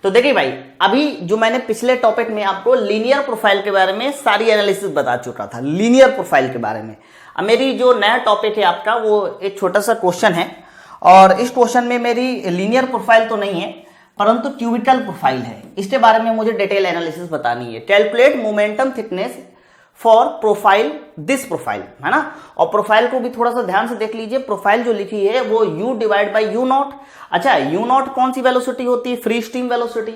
तो देखिए भाई, अभी जो मैंने पिछले टॉपिक में आपको लीनियर प्रोफाइल के बारे में सारी एनालिसिस बता चुका था, लीनियर प्रोफाइल के बारे में। अब मेरी जो नया टॉपिक है आपका वो एक छोटा सा क्वेश्चन है, और इस क्वेश्चन में मेरी लीनियर प्रोफाइल तो नहीं है परंतु क्यूबिकल प्रोफाइल है। इसके बारे में मुझे डिटेल एनालिसिस बतानी है। Calculate momentum thickness for profile this profile, है ना। और प्रोफाइल को भी थोड़ा सा ध्यान से देख लीजिए। प्रोफाइल जो लिखी है वो u divide by u not. अच्छा, यू नॉट कौन सी वेलोसिटी होती है? Free stream velocity.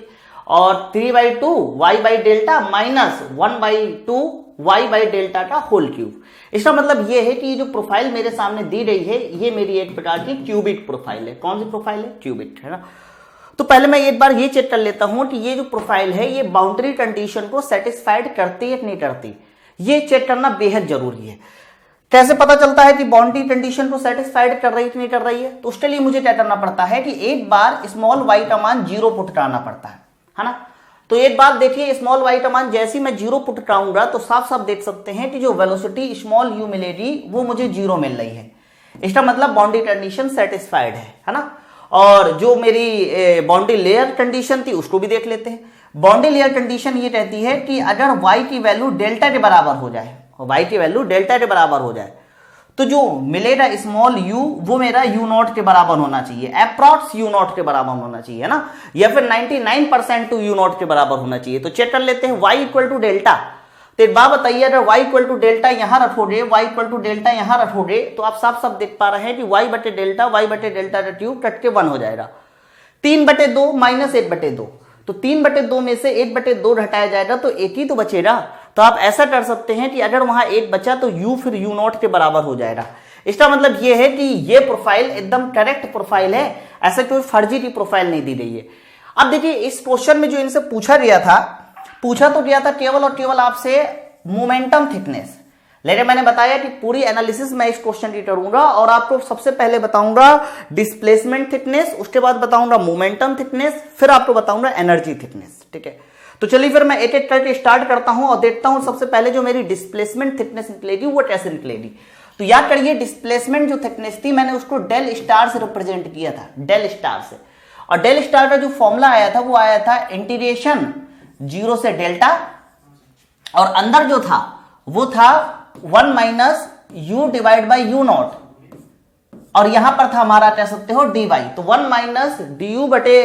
और 3/2 y by delta minus 1/2 y by delta का होल क्यूब। इसका मतलब ये है कि ये जो प्रोफाइल मेरे सामने दी गई है ये मेरी एक प्रकार की क्यूबिक प्रोफाइल है। कौन सी प्रोफाइल है? क्यूबिक, है ना। तो पहले मैं एक बार ये चेक कर लेता हूं कि ये जो प्रोफाइल है ये बाउंड्री कंडीशन को सेटिस्फाइड करती है कि नहीं करती। ये चेक करना बेहद जरूरी है। कैसे पता चलता है कि बाउंड्री कंडीशन को सेटिस्फाइड कर रही है कि नहीं कर रही है? तो उसके लिए मुझे क्या करना पड़ता है कि एक बार स्मॉल y का मान 0 पुट कराना पड़ता है ना। तो एक बात देखिए, स्मॉल y का मान जैसे ही मैं 0 पुट कराऊंगा तो साफ साफ देख सकते हैं कि जो वेलोसिटी स्मॉल u मिलेगी वो मुझे 0 मिल रही है। इसका मतलब बाउंड्री कंडीशन सेटिस्फाइड है ना। और जो मेरी बाउंड्री लेयर कंडीशन थी उसको भी देख लेते हैं। बाउंड्री लेयर कंडीशन ये कहती है कि अगर y की वैल्यू डेल्टा के बराबर हो जाए, y की वैल्यू डेल्टा के बराबर हो जाए तो जो मिलेगा स्मॉल u वो मेरा u नॉट के बराबर होना चाहिए, अप्रॉक्स u नॉट के बराबर होना चाहिए ना, या फिर 99% टू u नॉट के बराबर होना चाहिए। तो चेक कर लेते हैं y इक्वल टू डेल्टा। तो एक बात बताइए, अगर y इक्वल टू डेल्टा यहां रखोगे, y इक्वल टू डेल्टा यहां रखोगे तो आप साफ साफ देख पा रहे हैं कि y बटे डेल्टा का क्यूब कट के 1 हो जाएगा। 3/2 माइनस 1/2, तो 3/2 में से 1/2 घटाया जाएगा तो एक ही तो बचेगा। तो आप ऐसा कर सकते हैं कि अगर वहां एक बचा तो u फिर u नॉट के बराबर हो जाएगा। इसका मतलब यह है कि ये प्रोफाइल एकदम करेक्ट प्रोफाइल है, ऐसे कोई फर्जी की प्रोफाइल नहीं दी गई है। अब देखिए, इस क्वेश्चन में जो इनसे पूछा तो गया था केवल और केवल आपसे मोमेंटम थिकनेस। लेकिन मैंने बताया कि पूरी एनालिसिस मैं इस क्वेश्चन की करूंगा और आपको सबसे पहले बताऊंगा डिस्प्लेसमेंट थिकनेस, उसके बाद बताऊंगा मोमेंटम थिकनेस, फिर आपको बताऊंगा एनर्जी थिकनेस। ठीक है, तो चलिए फिर मैं एक एक करके स्टार्ट करता हूं और देखता हूं सबसे पहले जो मेरी डिस्प्लेसमेंट थिकनेस निकलेगी वो कैसे निकलेगी। तो याद करिए, डिस्प्लेसमेंट जो थिकनेस थी मैंने उसको डेल स्टार से रिप्रेजेंट किया था, डेल स्टार से। और डेल स्टार का जो फॉर्मूला आया था वो आया था इंटीग्रेशन 0 से डेल्टा, और अंदर जो था वो था 1 minus u divide by u naught, और यहां पर था हमारा कह सकते हो dy। तो 1 माइनस du बटे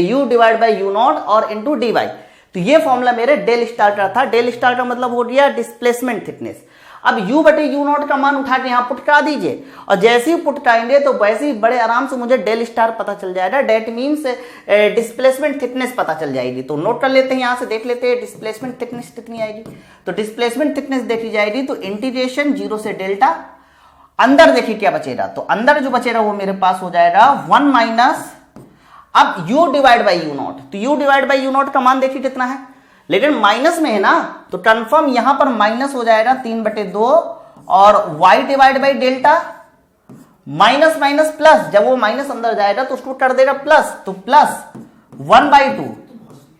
u divide by u naught और इंटू dy। तो ये फॉर्मूला मेरे डेल स्टार का था। डेल स्टार का मतलब हो गया डिस्प्लेसमेंट थिकनेस। अब u बटे यू नॉट का मान उठा के यहां पुट करा दीजिए, और जैसे ही पुट कराएंगे तो वैसे ही बड़े आराम से मुझे डेल स्टार पता चल जाएगा। डेट मीन्स डिस्प्लेसमेंट थिकनेस पता चल जाएगी। तो नोट कर लेते हैं, यहां से देख लेते हैं डिस्प्लेसमेंट थिकनेस कितनी आएगी। तो डिस्प्लेसमेंट थिकनेस देखी जाएगी तो इंटीग्रेशन 0 से डेल्टा, अंदर देखिए क्या बचेगा। तो अंदर जो बचेगा वो मेरे पास हो जाएगा 1 माइनस, अब u divide by u not. तो u divide by u naught का मान देखिए कितना है, लेकिन माइनस में है ना, तो कंफर्म यहां पर माइनस हो जाएगा 3/2, और y divide by delta minus minus plus, जब वो माइनस अंदर जाएगा तो उसको कर देगा प्लस, तो प्लस 1/2,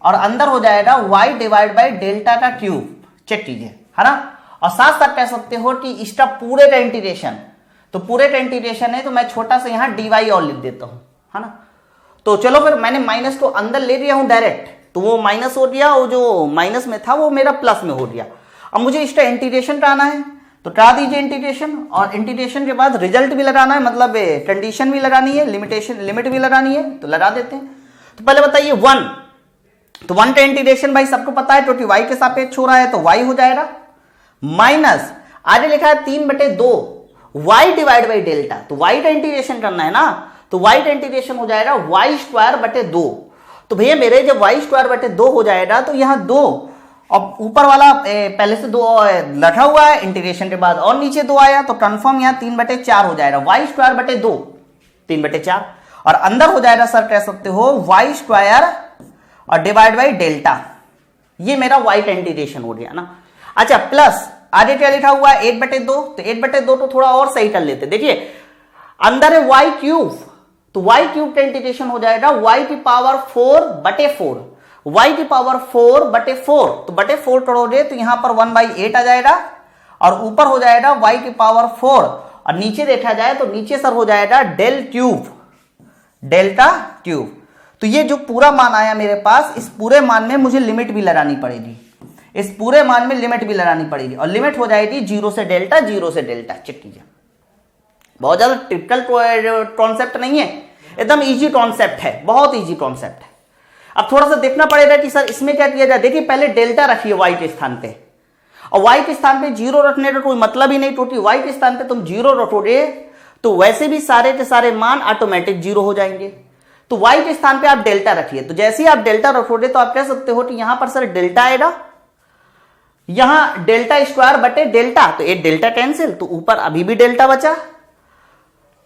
और अंदर हो जाएगा y डिवाइड बाई डेल्टा का क्यूब। चेक कीजिए, है ना। और साथ साथ कह सकते हो कि इसका पूरे का इंटीग्रेशन, तो पूरे का इंटीग्रेशन है तो मैं छोटा सा यहां dy और लिख देता हूं, है ना। तो चलो फिर मैंने माइनस को अंदर ले लिया हूं डायरेक्ट, तो वो माइनस हो गया, वो जो माइनस में था वो मेरा प्लस में हो गया। अब मुझे इसका इंटीग्रेशन कराना है तो करा दीजिए इंटीग्रेशन, और इंटीग्रेशन के बाद रिजल्ट भी लगाना है, मतलब कंडीशन भी लगानी है, लिमिट भी लगानी है, तो लगा देते हैं। तो पहले बताइए 1, तो 1 का इंटीग्रेशन भाई सबको पता है क्योंकि y के सापेक्ष हो रहा है तो y हो जाएगा, माइनस आगे लिखा है 3/2 y डिवाइड बाई डेल्टा। तो y का इंटीग्रेशन करना है ना, तो y का इंटीग्रेशन हो जाएगा y²/2। तो भैया मेरे जब y²/2 हो जाएगा तो यहां 2 और ऊपर वाला पहले से 2 लखा हुआ है, इंटीग्रेशन के बाद और नीचे 2 आया तो कंफर्म यहां 3/4 हो जाएगा, y²/2 3/4, और अंदर हो जाएगा सर कह सकते हो y² और डिवाइड बाई डेल्टा। ये मेरा y का इंटीग्रेशन हो गया ना। अच्छा, प्लस आगे क्या लिखा हुआ है 1/2, तो 1/2 तो थोड़ा और सही कर लेते। देखिए अंदर है y³, तो y³ का इंटीग्रेशन हो जाएगा y⁴/4, y⁴/4, तो बटे 4 करोगे तो यहां पर 1/8 आ जाएगा, और ऊपर हो जाएगा y⁴, और नीचे देखा जाए तो नीचे सर हो जाएगा डेल्टा क्यूब। तो ये जो पूरा मान आया मेरे पास, इस पूरे मान में मुझे लिमिट भी लगानी पड़ेगी, इस पूरे मान में लिमिट भी लगानी पड़ेगी, और लिमिट हो जाएगी 0 से डेल्टा, 0 से डेल्टा। चेक कीजिए, बहुत ज्यादा टिपिकल कॉन्सेप्ट नहीं है, एकदम इजी कॉन्सेप्ट है, बहुत इजी कॉन्सेप्ट है। अब थोड़ा सा देखना पड़ेगा कि सर इसमें क्या किया जाए। देखिए पहले डेल्टा रखिए वाई के स्थान पे, और वाई के स्थान पे 0 रखने का कोई मतलब ही नहीं, क्योंकि वाई के स्थान पे तुम 0 रखोगे तो वैसे भी सारे के सारे मान ऑटोमेटिक 0 हो जाएंगे। तो वाई के स्थान पे आप डेल्टा रखिए, तो जैसे ही आप डेल्टा रखोगे तो आप कह सकते हो कि यहां पर सर डेल्टा आएगा, यहां डेल्टा स्क्वायर बटे डेल्टा, तो एक डेल्टा कैंसिल, तो ऊपर अभी भी डेल्टा बचा,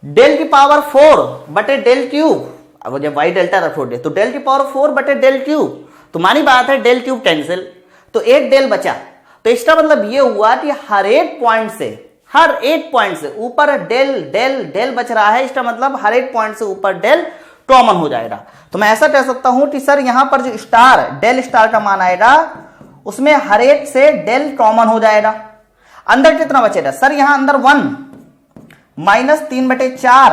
डेल की पावर 4 बटे डेल क्यूब। अब जब वाई डेल्टा रखोगे तो डेल की पावर 4 बटे डेल क्यूब, तो मानी बात है डेल क्यूब कैंसिल, तो एक डेल बचा। तो इसका मतलब ये हुआ कि हर एक पॉइंट से ऊपर डेल डेल डेल बच रहा है, इसका मतलब हर एक पॉइंट से ऊपर डेल कॉमन हो जाएगा। तो मैं ऐसा कह सकता हूं कि सर यहां पर जो स्टार डेल स्टार का मान आएगा उसमें हर एक से डेल कॉमन हो जाएगा। अंदर कितना बचेगा सर, यहां अंदर 1 -3/4,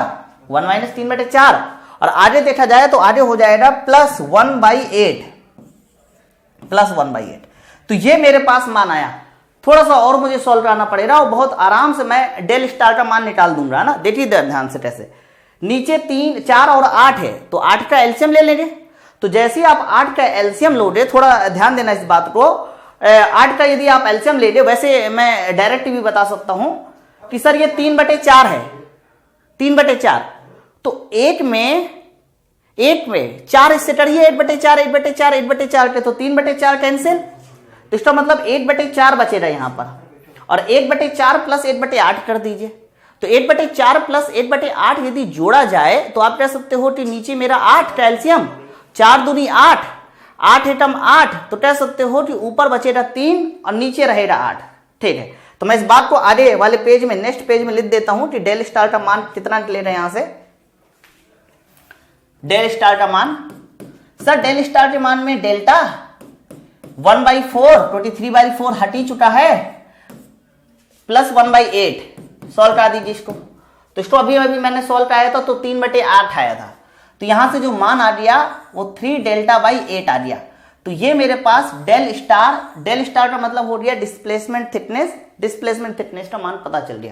1 -3/4, और आगे देखा जाए तो आगे हो जाएगा +1/8, +1/8। तो ये मेरे पास मान आया। थोड़ा सा और मुझे सॉल्व करना पड़ेगा और बहुत आराम से मैं डेल स्टार का मान निकाल दूंगा ना। देखिए ध्यान से कैसे, नीचे 3, 4 और 8 है, तो 8 का एलसीएम ले लेंगे। तो जैसे ही आप 8 का एलसीएम लोगे, थोड़ा ध्यान देना इस बात को, 8 का यदि आप एलसीएम ले ले, वैसे मैं डायरेक्ट भी बता सकता हूं कि सर ये 3/4 है, 3/4, तो एक में 4 इससे करिए, 8/4, 8/4, 8/4 के, तो 3/4 कैंसिल, तो इसका मतलब 8/4 बचेगा यहां पर, और 1/4 प्लस 1/8 कर दीजिए। तो 1/4 प्लस 1/8 यदि जोड़ा जाए तो आप कह सकते हो कि नीचे मेरा 8 कैल्शियम, 4 दूनी 8, 8 एटम 8, तो कह सकते हो कि ऊपर बचेगा 3 और नीचे रहेगा 8। ठीक है, तो मैं इस बात को आगे वाले पेज में, नेक्स्ट पेज में लिख देता हूं कि डेल स्टार का मान कितना ले रहे हैं यहां से। डेल स्टार का मान, सर डेल स्टार के मान में डेल्टा 1/4, 23/4 हट ही चुका है, +1/8, सॉल्व करा दीजिए इसको। तो इसको अभी मैंने सॉल्व कराया था तो 3/8 आया था, तो यहां से जो मान आ गया वो 3 आ गया। तो ये मेरे पास डेल स्टार का मतलब हो गया डिस्प्लेसमेंट थिकनेस, डिस्प्लेसमेंट थिकनेस का मान पता चल गया।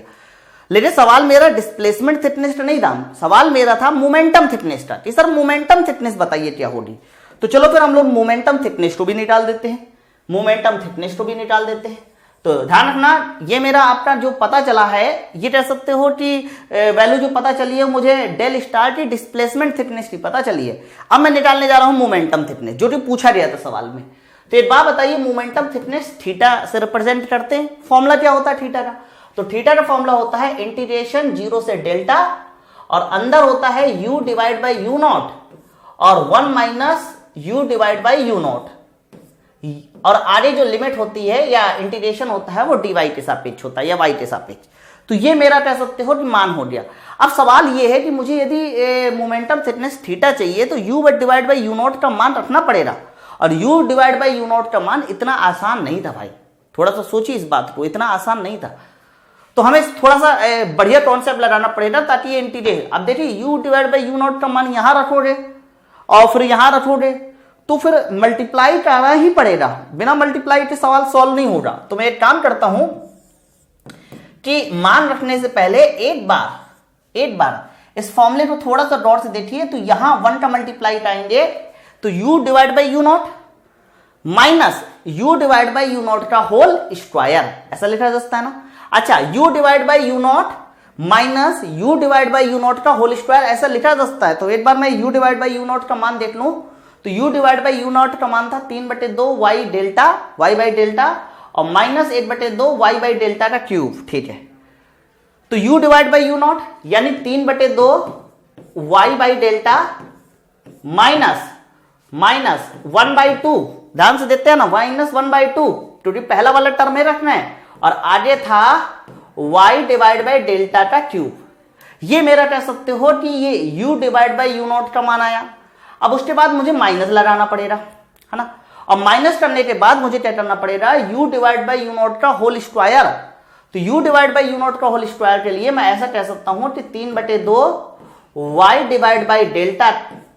लेकिन सवाल मेरा डिस्प्लेसमेंट थिकनेस का नहीं था, सवाल मेरा था मोमेंटम थिकनेस का, कि सर मोमेंटम थिकनेस बताइए क्या होगी। तो चलो फिर हम लोग मोमेंटम थिकनेस को भी निकाल देते हैं, मोमेंटम थिकनेस को भी निकाल देते हैं। तो ध्यान रखना, ये मेरा आपका जो पता चला है, ये कह सकते हो कि वैल्यू जो पता चली है मुझे डेल स्टार की डिस्प्लेसमेंट थिकनेस की पता चली है। अब मैं निकालने जा रहा हूं मोमेंटम थिकनेस, जो कि पूछा गया था सवाल में। तो एक बात बताइए, मोमेंटम थिकनेस थीटा से रिप्रेजेंट करते हैं, फॉर्मूला क्या होता है थीटा का? तो थीटा का फॉर्मूला होता है इंटीग्रेशन 0 से डेल्टा, और अंदर होता है u/u0 और 1 - u/u0, और आगे जो लिमिट होती है या इंटीग्रेशन होता है वो dy के सापेक्ष होता है या y के सापेक्ष। तो ये मेरा कह सकते हो कि मान हो गया। अब सवाल ये है कि मुझे यदि मोमेंटम थिकनेस थीटा चाहिए तो u/u0 का मान रखना पड़ेगा, और u/u0 का मान इतना आसान नहीं था भाई, थोड़ा सा सोचिए इस बात को, इतना आसान नहीं था। तो हमें थोड़ा सा बढ़िया कॉन्सेप्ट लगाना पड़ेगा ताकि ये इंटीग्रेट। अब देखिए u/u0 का मान यहां रखोगे और फिर यहां रखोगे तो फिर मल्टीप्लाई करना ही पड़ेगा, बिना मल्टीप्लाई के सवाल सॉल्व नहीं होगा। तो मैं एक काम करता हूं कि मान रखने से पहले एक बार इस फॉर्मूले को थोड़ा सा गौर से देखिए। तो यहां 1 का मल्टीप्लाई करेंगे तो u/u0 माइनस u/u0 का होल स्क्वायर, ऐसा लिखा जा सकता है ना। अच्छा, u/u0 माइनस u/u0 का होल स्क्वायर, ऐसा लिखा जा सकता है। तो एक बार मैं u/u0 का मान देख लूं, तो u/u0 का मान था 3/2 y डेल्टा, y/डेल्टा, और माइनस 1/2 y/डेल्टा का क्यूब। ठीक है, तो u/u0 यानी 3/2 y/डेल्टा माइनस 1/2, ध्यान से देखते हैं ना, -1/2, क्योंकि पहला वाला टर्म में रखना है, और आगे था y/डेल्टा का क्यूब। ये मेरा कह सकते हो कि ये u/u0 का मान आया। अब उसके बाद मुझे माइनस लगाना पड़ेगा, है ना, और माइनस करने के बाद मुझे क्या करना पड़ेगा, u/u0 का होल स्क्वायर। तो u/u0 का होल स्क्वायर के लिए मैं ऐसा कह सकता हूं कि 3/2 y/डेल्टा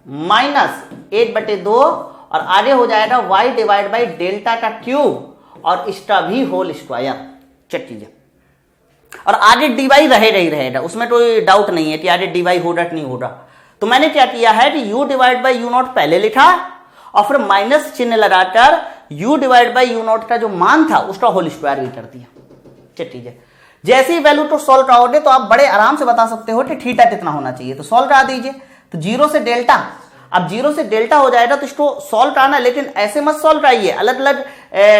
माइनस 8/2 और आगे हो जाएगा y डिवाइड बाई डेल्टा का क्यूब और इसका भी होल स्क्वायर। चेक कीजिए। और आगे dy रहेगा, उसमें कोई डाउट नहीं है कि आगे dy होगा कि नहीं होगा। तो मैंने क्या किया है कि u divide by u not पहले लिखा और फिर माइनस चिन्ह लगाकर u divide by u not का जो मान था उसका होल स्क्वायर भी कर दिया। चेक कीजिए। जैसे ही वैल्यू तो सॉल्व कराओगे तो आप बड़े आराम से बता सकते हो कि थीटा कितना होना चाहिए, तो सॉल्व करा दीजिए। तो 0 से डेल्टा, अब 0 से डेल्टा हो जाएगा तो इसको सॉल्व कराना, लेकिन ऐसे मत सॉल्व कराइए अलग अलग,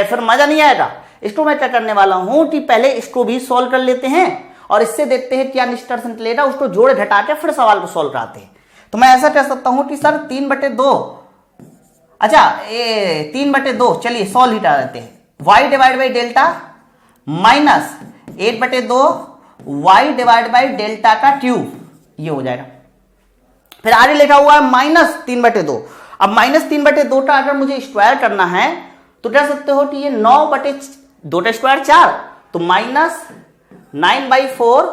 फिर मजा नहीं आएगा। इसको मैं क्या करने वाला हूं कि पहले इसको भी सॉल्व कर लेते हैं और इससे देखते हैं क्या निष्कर्ष निकलेगा, उसको जोड़ घटा के फिर सवाल को सॉल्व कराते हैं। तो मैं ऐसा कह सकता हूं कि सर 3/2, अच्छा 3/2, चलिए सॉल्व ही करा देते हैं। y divide by delta minus 8/2 y divide by delta का क्यूब, ये हो जाएगा। फिर आगे लिखा हुआ है -3/2। अब -3/2 का अगर मुझे स्क्वायर करना है तो कह सकते हो कि ये 9/2 का स्क्वायर 4, तो -9/4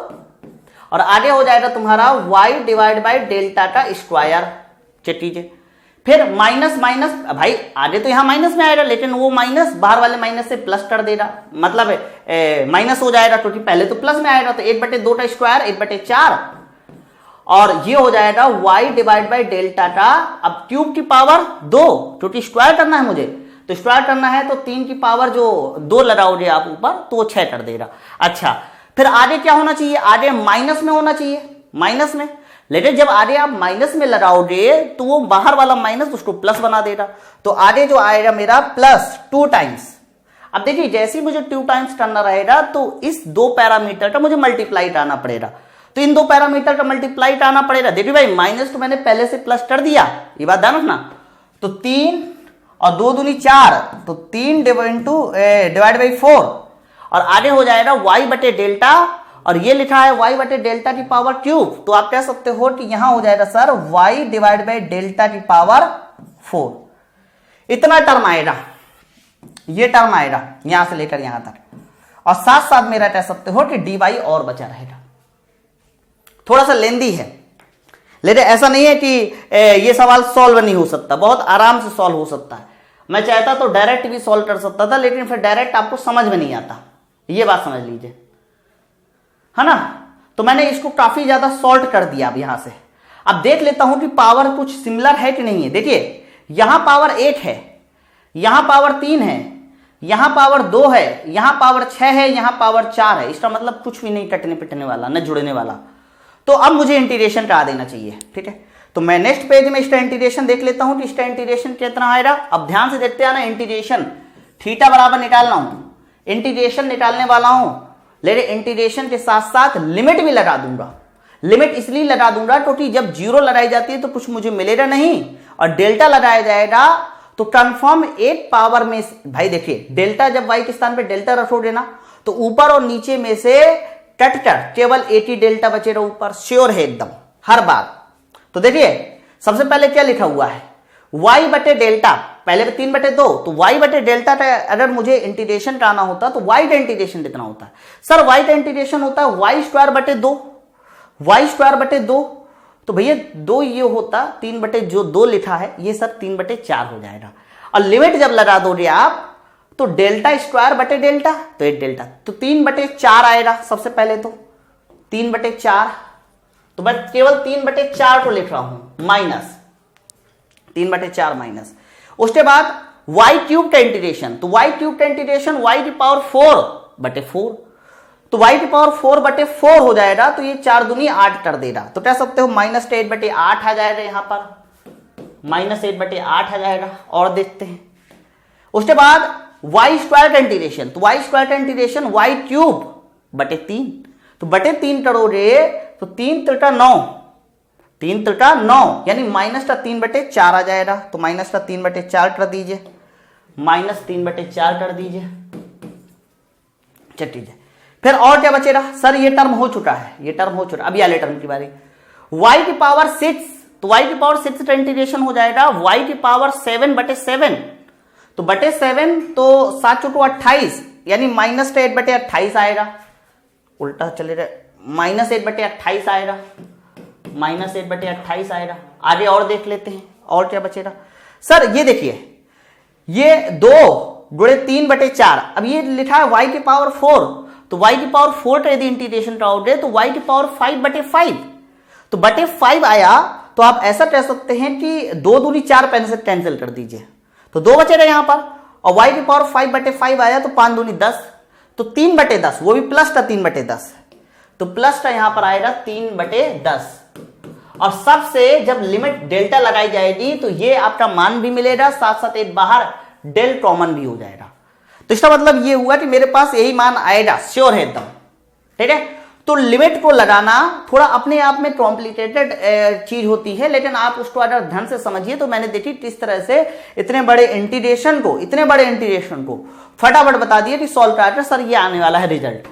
और आगे हो जाएगा तुम्हारा y डिवाइड बाई डेल्टा का स्क्वायर। चेक कीजिए। फिर माइनस माइनस, भाई आगे तो यहां माइनस में आएगा, लेकिन वो माइनस बाहर वाले माइनस से प्लस कर देगा, मतलब माइनस हो जाएगा क्योंकि पहले तो प्लस में आएगा। तो 1/2 का स्क्वायर 1/4 और ये हो जाएगा y डिवाइड बाई डेल्टा का, अब क्यूब की पावर 2 क्योंकि स्क्वायर करना है मुझे, तो स्क्वायर करना है तो 3 की पावर जो 2 लगाओगे आप ऊपर तो वो 6 कर देगा। अच्छा फिर आगे क्या होना चाहिए, आगे माइनस में होना चाहिए, माइनस में, लेकिन जब आगे आप माइनस में लगाओगे तो वो बाहर वाला माइनस उसको प्लस बना देगा। तो आगे जो आएगा मेरा +2 टाइम्स। अब देखिए जैसे ही मुझे 2 टाइम्स करना रहेगा तो इस 2 पैरामीटर का मुझे मल्टीप्लाई करना पड़ेगा, तो इन 2 पैरामीटर का मल्टीप्लाई करना पड़ेगा। देखिए भाई माइनस तो मैंने पहले से प्लस कर दिया, ये बात ध्यान रखना। तो 3 और 2 दूनी 4, तो 3 डिवाइड बाई 4 और आगे हो जाएगा y/डेल्टा और ये लिखा है y/डेल्टा की पावर क्यूब, तो आप कह सकते हो कि यहां हो जाएगा sir y divide by delta की पावर 4। इतना टर्म आएगा, ये टर्म आएगा यहां से लेकर यहां तक, और साथ साथ मेरा कह सकते हो कि dy और बचा रहेगा। थोड़ा सा लेंदी है, लेकिन ऐसा नहीं है कि ये सवाल सॉल्व नहीं हो सकता, बहुत आराम से सॉल्व हो सकता है। मैं चाहता तो डायरेक्ट भी सॉल्व कर सकता था, लेकिन फिर डायरेक्ट आपको समझ में नहीं आता, ये बात समझ लीजिए, है ना। तो मैंने इसको काफी ज्यादा सॉल्व कर दिया। अब यहां से अब देख लेता हूं कि पावर कुछ सिमिलर है कि नहीं है। देखिए यहां पावर 8 है, यहां पावर 3 है, यहां पावर 2 है, यहां पावर 6 है, यहां पावर 4 है। इसका मतलब कुछ भी नहीं कटने पिटने वाला, न जुड़ने वाला। तो अब मुझे इंटीग्रेशन करा देना चाहिए, ठीक है। तो मैं नेक्स्ट पेज में इसका इंटीग्रेशन देख लेता हूं कि इसका इंटीग्रेशन कितना आएगा। अब ध्यान से देखते आना, इंटीग्रेशन थीटा बराबर निकालना हूं, इंटीग्रेशन निकालने वाला हूं, लेकिन इंटीग्रेशन के साथ साथ लिमिट भी लगा दूंगा। लिमिट इसलिए लगा दूंगा क्योंकि जब 0 लगाई जाती है तो कुछ मुझे मिलेगा नहीं, और डेल्टा लगाया जाएगा तो कंफर्म 8 पावर में, भाई देखिए डेल्टा जब y के स्थान पे डेल्टा रखोगे ना तो ऊपर और नीचे में से कट केवल 80 डेल्टा बचेगा ऊपर, श्योर है एकदम हर बार। तो देखिए सबसे पहले क्या लिखा हुआ है, y/डेल्टा, पहले 3/2, तो y/डेल्टा का अगर मुझे इंटीग्रेशन कराना होता तो y का इंटीग्रेशन कितना होता है सर, y का इंटीग्रेशन होता है y²/2, y²/2, तो भैया 2 ये होता 3/2 लिखा है, ये सर 3/4 हो जाएगा। और लिमिट जब लगा दोगे आप तो डेल्टा²/डेल्टा, तो 8 डेल्टा, तो 3/4 आएगा। सबसे पहले तो 3/4, तो मैं केवल 3/4 को लिख रहा हूं, माइनस 3/4 माइनस। उसके बाद y³ का इंटीग्रेशन, तो y³ का इंटीग्रेशन y की पावर 4/4, तो y की पावर 4/4 हो जाएगा, तो ये 4 दूनी 8 कर देगा। तो कह सकते हो -8/8 आ जाएगा, यहां पर -8/8 आ जाएगा। और देखते हैं उसके बाद y² का इंटीग्रेशन, तो y² का इंटीग्रेशन y³/3, तो /3 करोगे तो 3 त्रिका 9, 3 त्रिका 9 यानी -3/4 आ जाएगा। तो -3/4 कर दीजिए, -3/4 कर दीजिए, चलिए। फिर और क्या बचेगा सर, ये टर्म हो चुका है, ये टर्म हो चुका, अब वाले टर्म की बारी, y की पावर 6, तो y की पावर 6 का इंटीग्रेशन हो जाएगा y की पावर 7/7, तो /7 तो 7 × 2 28 यानी -8/28 आएगा, उल्टा चलेगा, -8/28 आएगा, -8/28 आएगा। आगे और देख लेते हैं, और क्या बचेगा सर, ये देखिए ये 2/3/4, अब ये लिखा है y की पावर 4, तो y की पावर 4 का यदि इंटीग्रेशन कराओगे तो y की पावर 5/5, तो बटे 5 आया, तो आप ऐसा कह सकते हैं कि 2 दूनी 4 पेन से कैंसिल कर दीजिए, तो 2 बचेगा यहां पर, और y की पावर 5/5 आया तो 5 दूनी 10, तो 3/10, वो भी प्लस का 3/10, तो प्लस का यहां पर आएगा 3/10, और सबसे जब लिमिट डेल्टा लगाई जाएगी तो ये आपका मान भी मिलेगा, साथ साथ एक बाहर डेल कॉमन भी हो जाएगा, तो इसका मतलब ये हुआ कि मेरे पास यही मान आएगा, श्योर है एकदम, ठीक है। तो लिमिट को लगाना थोड़ा अपने आप में कॉम्प्लिकेटेड चीज होती है, लेकिन आप उसको अगर ध्यान से समझिए तो मैंने देखी किस तरह से इतने बड़े इंटीग्रेशन को फटाफट बता दिए कि सॉल्व करा सर ये आने वाला है रिजल्ट,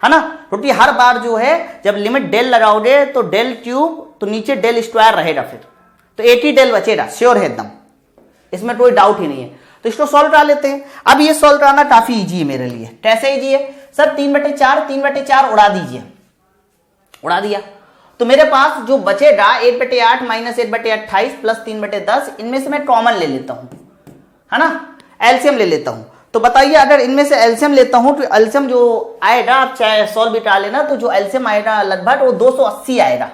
है ना, क्योंकि हर बार जो है जब लिमिट डेल लगाओगे तो डेल क्यूब तो नीचे डेल स्क्वायर रहेगा, फिर तो एक ही डेल बचेगा, श्योर है एकदम, इसमें कोई डाउट ही नहीं है। तो इसको सॉल्व करा लेते हैं। अब ये सॉल्व कराना काफी इजी है मेरे लिए। कैसे इजी है सर? 3/4 उड़ा दीजिए, उड़ा दिया तो मेरे पास जो बचेगा 1/8 माइनस 1/28 प्लस 3/10, इनमें से मैं कॉमन ले लेता हूं, है ना, एलसीएम ले लेता हूं। तो बताइए अगर इनमें से एलसीएम लेता हूं तो एलसीएम जो आएगा, आप चाहे सॉल्व भी करा लेना, तो जो एलसीएम आएगा लगभग वो 280 आएगा,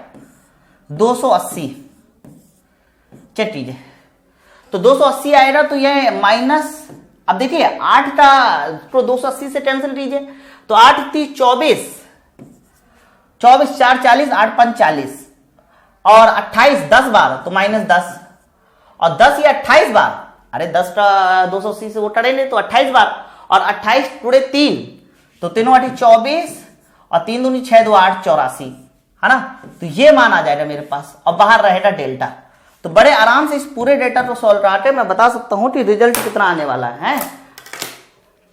280 चेक कीजिए, तो 280 आएगा। तो ये माइनस, अब देखिए 8 का तो 280 से कैंसिल कीजिए, तो 8 3 24, 24 4 40, 8 5 40, और 28 10 बार तो -10, और 10 या 28 बार, अरे 10 का 280 से वो टड़ेंगे तो 28 बार, और 28 टुड़े 3 तो 3 8 24, और 3 दूनी 6 2 8 84, है ना। तो ये मान आ जाएगा मेरे पास, और बाहर रहेगा डेल्टा। तो बड़े आराम से इस पूरे डेटा को सॉल्व करके मैं बता सकता हूं कि रिजल्ट कितना आने वाला है।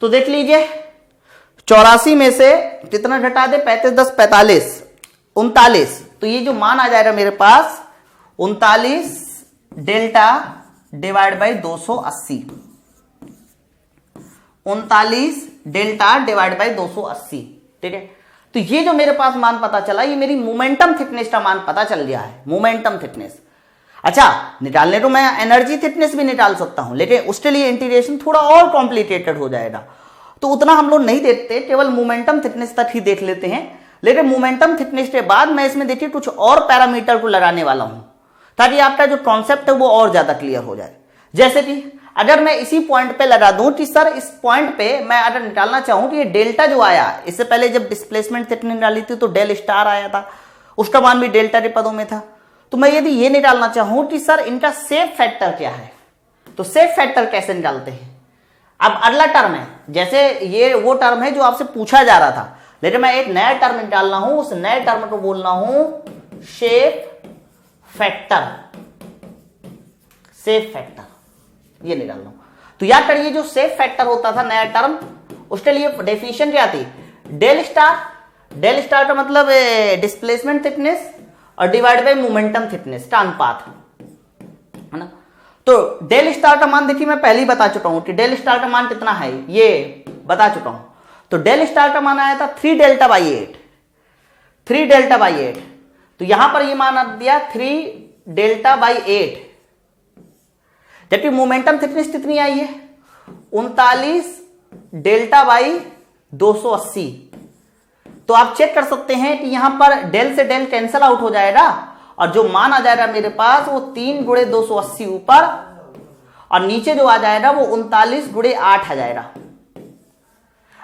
तो देख लीजिए 84 में से कितना घटा दे, 35 10 45 39, तो ये जो मान आ जाएगा मेरे पास 39 delta divide by 280, 39 delta divide by 280, ठीक है। तो ये जो मेरे पास मान पता चला, ये मेरी मोमेंटम थिकनेस का मान पता चल गया है, मोमेंटम थिकनेस। अच्छा, निकालने तो मैं एनर्जी थिकनेस भी निकाल सकता हूं, लेकिन उसके लिए इंटीग्रेशन थोड़ा और कॉम्प्लिकेटेड हो जाएगा, तो उतना हम लोग नहीं देखते, केवल मोमेंटम थिकनेस तक ही देख लेते हैं। लेकिन मोमेंटम थिकनेस के बाद मैं इसमें देखिए कुछ और पैरामीटर को लगाने वाला हूं, ताकि आपका जो कॉन्सेप्ट है वो और ज्यादा क्लियर हो जाए। जैसे कि अगर मैं इसी पॉइंट पे लगा दूं कि सर इस पॉइंट पे मैं अगर निकालना चाहूं कि ये डेल्टा जो आया, इससे पहले जब डिस्प्लेसमेंट थिकनेस निकाली थी तो डेल स्टार आया था, उसका मान भी डेल्टा के पदों में था। तो मैं यदि ये निकालना चाहूं कि सर इनका शेप फैक्टर क्या है, तो शेप फैक्टर कैसे निकालते हैं। अब अगला टर्म है, जैसे ये वो टर्म है जो आपसे पूछा जा रहा था, लेकिन मैं एक नया टर्म निकालना हूं, उस नए टर्म को बोलना हूं शेप फैक्टर, शेप फैक्टर ये निकालना हूं। तो याद करिए जो शेप फैक्टर होता था नया टर्म, उसके लिए डेफिनेशन क्या थी, डेल स्टार, डेल स्टार का मतलब डिस्प्लेसमेंट थिकनेस और डिवाइड बाय मोमेंटम थिकनेस का अनुपात, है ना। तो डेल स्टार का मान देखिए मैं पहले ही बता चुका हूं कि डेल स्टार का मान कितना है, ये बता चुका हूं। तो डेल स्टार का मान आया था 3 डेल्टा बाई 8, 3 डेल्टा बाई 8, तो यहां पर ये मान आ दिया 3 डेल्टा बाई 8, जबकि मोमेंटम थिकनेस कितनी आई है 39 डेल्टा बाई 280। तो आप चेक कर सकते हैं कि यहां पर डेल से डेल कैंसल आउट हो जाएगा, और जो मान आ जाएगा मेरे पास वो 3 × 280 ऊपर, और नीचे जो आ जाएगा वो 39 × 8 आ जाएगा।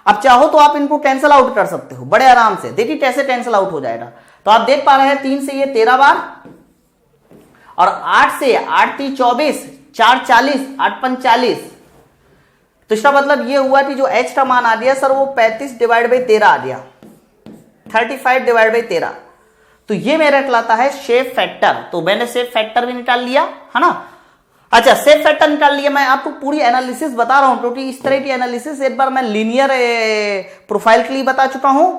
अब चाहो तो आप इनको कैंसल आउट कर सकते हो बड़े आराम से, देखिए कैसे कैंसल आउट हो जाएगा। तो आप देख पा रहे हैं 3 से ये 13 बार, और 8 से 8 3 24, 4 40, 8 5 40, तो इसका मतलब ये हुआ कि जो h का मान आ गया सर वो 35 डिवाइड बाई 13 आ गया, 35 डिवाइड बाई 13। तो ये मेरा कहलाता है शेप फैक्टर। तो मैंने शेप फैक्टर भी निकाल लिया, है ना। अच्छा, शेप फैक्टर निकाल लिया, मैं आपको पूरी एनालिसिस बता रहा हूं, क्योंकि इस तरह की एनालिसिस एक बार मैं लीनियर प्रोफाइल के लिए बता चुका हूं,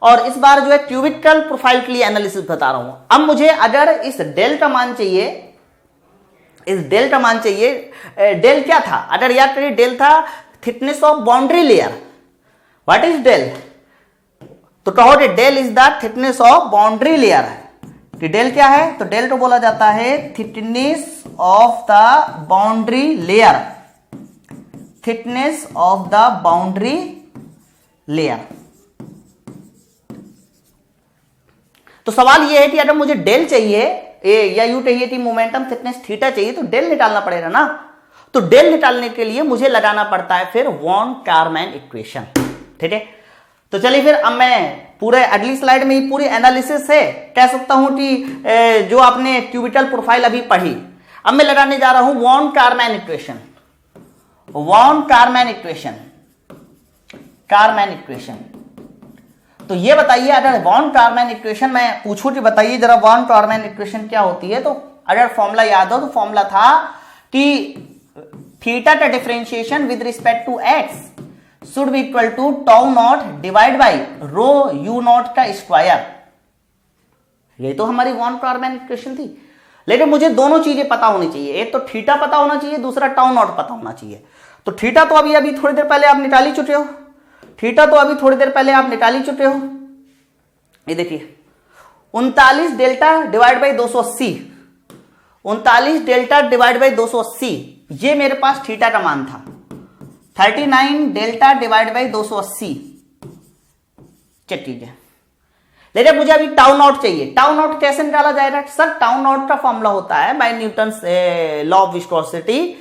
और इस बार जो है क्यूबिकल प्रोफाइल के लिए एनालिसिस बता रहा हूं। अब मुझे अगर इस डेल का मान चाहिए, इस डेल का मान चाहिए, डेल क्या था अगर याद करिए, डेल था thickness of boundary layer. What is del? तो कहोगे del is the thickness of boundary layer, कि डेल क्या है, तो डेल तो बोला जाता है thickness of the boundary layer, thickness of the boundary layer. तो सवाल यह है कि अगर मुझे डेल चाहिए या यू चाहिए थी मोमेंटम थिकनेस थीटा चाहिए, तो डेल निकालना पड़ेगा ना। तो डेल निकालने के लिए मुझे लगाना पड़ता है फिर वॉन कारमैन इक्वेशन। ठीक है, तो चलिए फिर अब मैं पूरे अगली स्लाइड में ही पूरी एनालिसिस से कह सकता हूं कि जो आपने क्यूबिटल प्रोफाइल अभी पढ़ी, अब मैं लगाने जा रहा हूं von Karman equation. Von Karman equation, Karman equation. तो ये बताइए, अगर वॉन कारमैन इक्वेशन मैं पूछूं कि बताइए जरा वॉन कारमैन इक्वेशन क्या होती है, तो अगर फॉर्मूला याद हो तो फॉर्मूला था कि थीटा का differentiation with respect to x should be equal to tau naught divide by rho u naught का स्क्वायर। ये तो हमारी वॉन कारमैन इक्वेशन थी। लेकिन मुझे दोनों चीजें पता होनी चाहिए, एक तो थीटा पता होना चाहिए, दूसरा टाउ नॉट पता होना चाहिए। तो थीटा तो अभी थोड़ी देर पहले आप निकाल ही चुके हो, थीटा तो अभी थोड़ी देर पहले आप निकाल ही चुके हो। ये देखिए 39 delta divide by 280, 39 delta divide by 280, ये मेरे पास थीटा का मान था। 39 डेल्टा डिवाइड बाई 280 चेक कीजिए। लेकिन मुझे अभी टाउ नॉट चाहिए। टाउ नॉट कैसे निकाला जाएगा सर? टाउ नॉट का फॉर्मूला होता है by Newton's law of viscosity,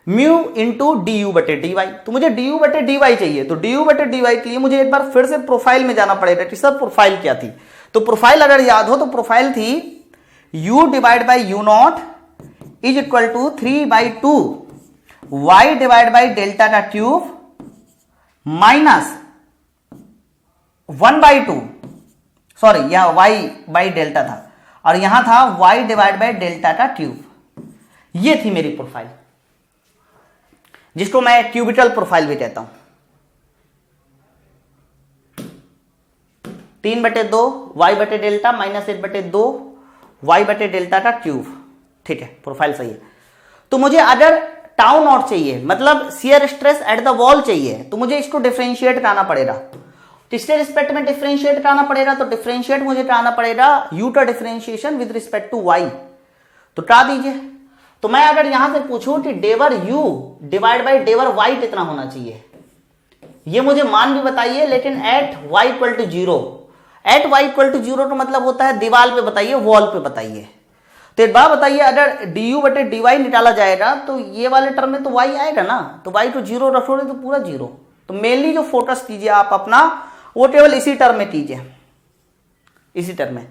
mu into d u बटे डी वाई। तो मुझे डी यू बटे डी वाई चाहिए। तो डी यू बटे डी वाई के लिए मुझे एक बार फिर से प्रोफाइल में जाना पड़ेगा कि सर प्रोफाइल क्या थी। तो प्रोफाइल अगर याद हो तो प्रोफाइल थी u divide by u naught is equal to 3/2 y divide by delta का क्यूब माइनस 1/2, सॉरी यहां y बाई डेल्टा था और यहां था y डिवाइड बाई डेल्टा का क्यूब। ये थी मेरी प्रोफाइल, जिसको मैं क्यूबिटल प्रोफाइल भी कहता हूं। 3/2 y बटे डेल्टा माइनस 1/2 y बटे डेल्टा का क्यूब। ठीक है, प्रोफाइल सही है। तो मुझे अगर टाउ नॉट चाहिए, मतलब shear stress at the wall चाहिए, तो मुझे इसको डिफरेंशिएट कराना पड़ेगा। किसके रिस्पेक्ट में डिफरेंशिएट कराना पड़ेगा? तो डिफरेंशिएट मुझे कराना पड़ेगा u का differentiation with respect to y। तो करा दीजिए। तो मैं अगर यहां से पूछूं कि डेवर u डिवाइड बाई डेवर y कितना होना चाहिए, ये मुझे मान भी बताइए, लेकिन at y equal to 0। At y equal to 0 का मतलब होता है दीवार पे बताइए, वॉल पे बताइए। तो एक बात बताइए, अगर du बटे dy निकाला जाएगा तो ये वाले टर्म में तो y आएगा ना, तो y को 0 रखोगे तो पूरा 0। तो मेनली जो फोकस कीजिए आप अपना, वो केवल इसी टर्म में कीजिए, इसी टर्म में।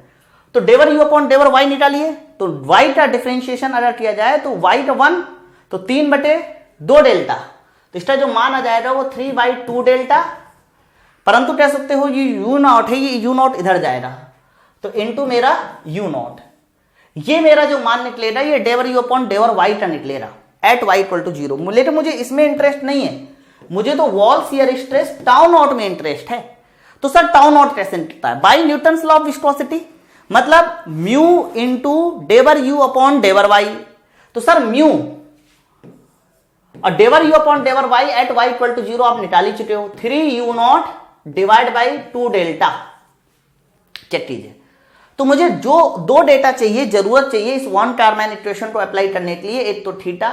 तो डेवर u अपॉन डेवर y निकालिए। तो y का डिफरेंशिएशन अगर किया जाए तो y का 1, तो 3/2 डेल्टा, तो इसका जो मान आ जाएगा वो 3/2 डेल्टा। परंतु कह सकते हो ये u नॉट है, ये u नॉट इधर जाएगा, तो इनटू मेरा u नॉट। ये मेरा जो मान निकलेगा ये डेवर u अपॉन डेवर y का निकलेगा एट y इक्वल टू 0। लेकिन मुझे इसमें इंटरेस्ट नहीं है, मुझे तो wall shear stress tau naught में इंटरेस्ट है। तो सर टाउ नॉट कैसे निकलता है? By Newton's law of viscosity, मतलब म्यू इंटू डेवर u अपॉन डेवर y। तो सर म्यू और डेवर u अपॉन डेवर y at y equal to 0 आप निकाल ही चुके हो। 3u naught divide by 2 delta. Check कीजिए। तो मुझे जो दो डेटा चाहिए, जरूरत चाहिए इस वॉन कारमैन इक्वेशन को अप्लाई करने के लिए, एक तो थीटा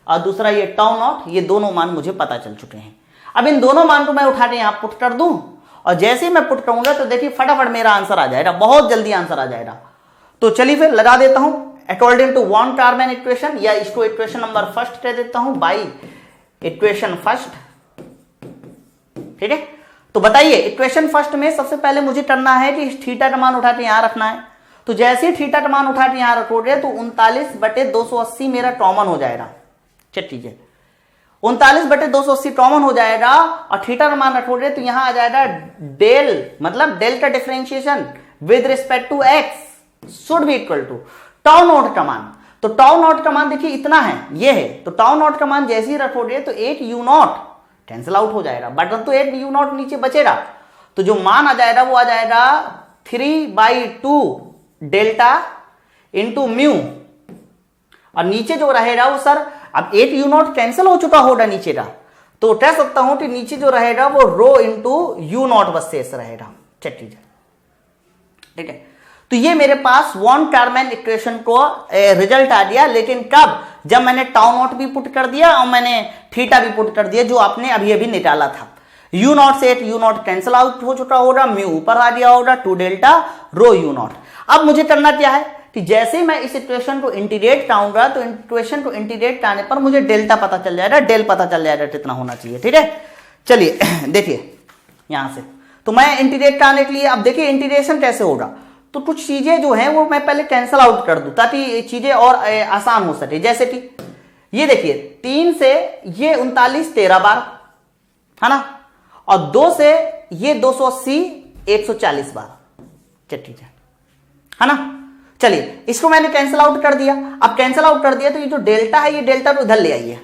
और दूसरा ये टाउ नॉट, ये दोनों मान मुझे पता चल चुके हैं। अब इन दोनों मान को मैं उठा के यहां पुट कर दूं, और जैसे ही मैं पुट करूंगा तो देखिए फटाफट मेरा आंसर आ जाएगा, बहुत जल्दी आंसर आ जाएगा। तो चलिए फिर लगा देता हूं according to von Karman equation, या इसको इक्वेशन नंबर फर्स्ट कह देता हूं, बाई इक्वेशन फर्स्ट। ठीक है, तो बताइए इक्वेशन फर्स्ट में सबसे पहले मुझे करना है कि थीटा का मान उठा के यहां रखना है। तो जैसे ही थीटा का मान उठा के यहां रखोगे तो 39/280 मेरा कॉमन हो जाएगा। चेक कीजिए, 39/280 कॉमन हो जाएगा, और थीटा का मान रखोगे तो यहां आ जाएगा डेल, मतलब डेल का differentiation with respect to x should be equal to tau naught का मान। तो टाउ नॉट का मान देखिए इतना है, ये है। तो टाउ नॉट का मान जैसे ही रखोगे तो 8 u नॉट कैंसिल आउट हो जाएगा, बट तो 8 u नॉट नीचे बचेगा। तो जो मान आ जाएगा वो आ जाएगा 3/2 डेल्टा इंटू म्यू, और नीचे जो रहेगा वो सर, अब 8 u नॉट कैंसिल हो चुका होगा नीचे का, तो कह सकता हूं कि नीचे जो रहेगा वो रो इंटू यू नॉट बस शेष रहेगा। चेक कीजिए। ठीक है, तो ये मेरे पास वॉन टर्मन इक्वेशन को रिजल्ट आ गया, लेकिन कब? जब मैंने टाउ नॉट भी पुट कर दिया और मैंने थीटा भी पुट कर दिया, जो आपने अभी अभी निकाला था। यू नॉट से यू नॉट कैंसिल आउट हो चुका होगा, म्यू ऊपर आ गया होगा, 2 डेल्टा रो यू नॉट। अब मुझे करना क्या है कि जैसे मैं इस इक्वेशन को इंटीग्रेट कराऊंगा तो इक्वेशन को इंटीग्रेट कराने पर मुझे डेल्टा पता चल जाएगा, डेल पता चल जाएगा कितना होना चाहिए। ठीक है, चलिए देखिए यहां से तो मैं इंटीग्रेट कराने के लिए, अब देखिए इंटीग्रेशन कैसे होगा। तो कुछ चीजें जो हैं वो मैं पहले कैंसिल आउट कर दूं ताकि चीजें और आसान हो सके। जैसे कि ये देखिए 3 से ये 39 13 बार है ना, और 2 से ये 280 140 बार। ठीक है ना, चलिए इसको मैंने कैंसिल आउट कर दिया। अब कैंसिल आउट कर दिया तो ये जो डेल्टा है, ये डेल्टा तो इधर ले आइए।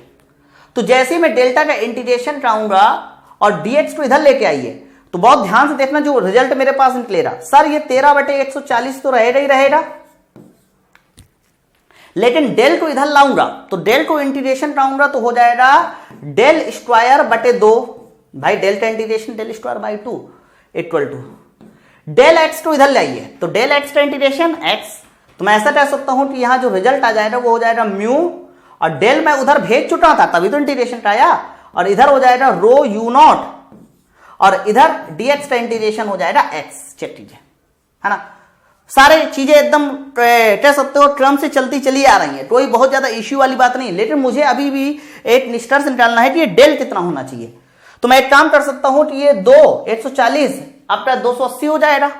तो जैसे ही मैं डेल्टा का इंटीग्रेशन कराऊंगा और dx को इधर लेके आइए, तो बहुत ध्यान से देखना जो रिजल्ट मेरे पास निकलेगा। सर ये 13/140 तो रहेगा ही रहेगा, लेकिन डेल को इधर लाऊंगा तो डेल को इंटीग्रेशन कराऊंगा तो हो जाएगा डेल स्क्वायर बटे 2। भाई डेल का integration del square by 2 equal to del x को इधर लाइए, तो डेल एक्स का इंटीग्रेशन एक्स। तो मैं ऐसा कह सकता हूं कि यहां जो रिजल्ट आ जाएगा वो हो जाएगा म्यू, और डेल मैं उधर भेज चुका था तभी तो इंटीग्रेशन का आया, और इधर हो जाएगा रो यू नॉट, और इधर dx का इंटीग्रेशन हो जाएगा x। चेक कीजिए, है ना, सारे चीजें एकदम कह सकते हो क्रम से चलती चली आ रही है, कोई बहुत ज्यादा इश्यू वाली बात नहीं। लेकिन मुझे अभी भी एक निष्कर्ष निकालना है कि ये डेल कितना होना चाहिए। तो मैं एक काम कर सकता हूं कि ये 140 आपका 280 हो जाएगा,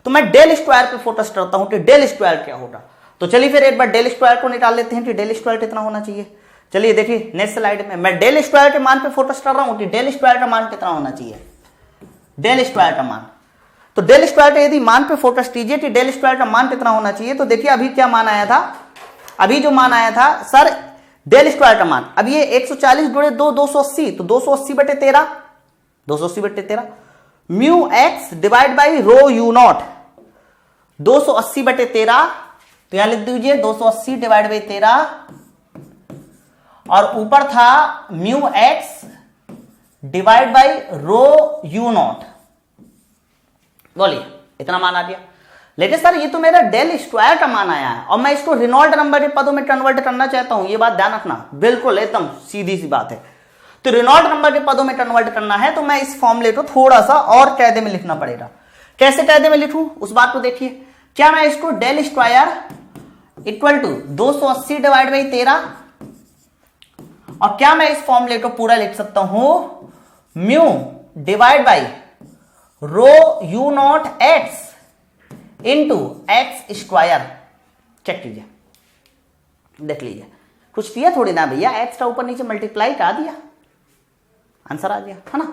तो मैं डेल स्क्वायर पे फोकस करता हूं कि डेल स्क्वायर क्या होगा। तो चलिए फिर एक बार डेल स्क्वायर को निकाल लेते हैं कि डेल स्क्वायर कितना होना चाहिए। चलिए देखिए नेक्स्ट स्लाइड में मैं डेल स्क्वायर के मान पे फोकस कर रहा हूं कि डेल स्क्वायर का मान कितना होना चाहिए, डेल स्क्वायर का मान। तो डेल स्क्वायर का यदि मान पे फोकस कीजिए कि डेल स्क्वायर का मान कितना होना चाहिए, तो देखिए अभी क्या मान आया था, अभी जो मान आया था सर डेल स्क्वायर का मान, अब ये 140 जोड़े 2 280, तो 280/13 280/13 mu x divide by rho u not 280/13, तो यहां लिख दीजिए 280 डिवाइड बाई 13, और ऊपर था mu x divide by rho u not. बोलिए इतना मान आ गया। लेकिन सर ये तो मेरा डेल स्क्वायर का मान आया है और मैं इसको रेनॉल्ड नंबर के पदों में कन्वर्ट करना चाहता हूं, ये बात ध्यान रखना, बिल्कुल एकदम सीधी सी बात है। तो रेनॉल्ड नंबर के पदों में कन्वर्ट करना है तो मैं इस फॉर्मूले को थोड़ा सा और कायदे में लिखना पड़ेगा। कैसे कायदे में लिखूं उस बात को देखिए। क्या मैं इसको del square equal to 280 divide by 13, और क्या मैं इस फॉर्मूले को पूरा लिख सकता हूं mu divide by rho u naught x into x square. Check कीजिए, देख लीजिए, कुछ दिया थोड़ी ना भैया, एक्स का ऊपर नीचे मल्टीप्लाई कर दिया, आंसर आ गया, है ना।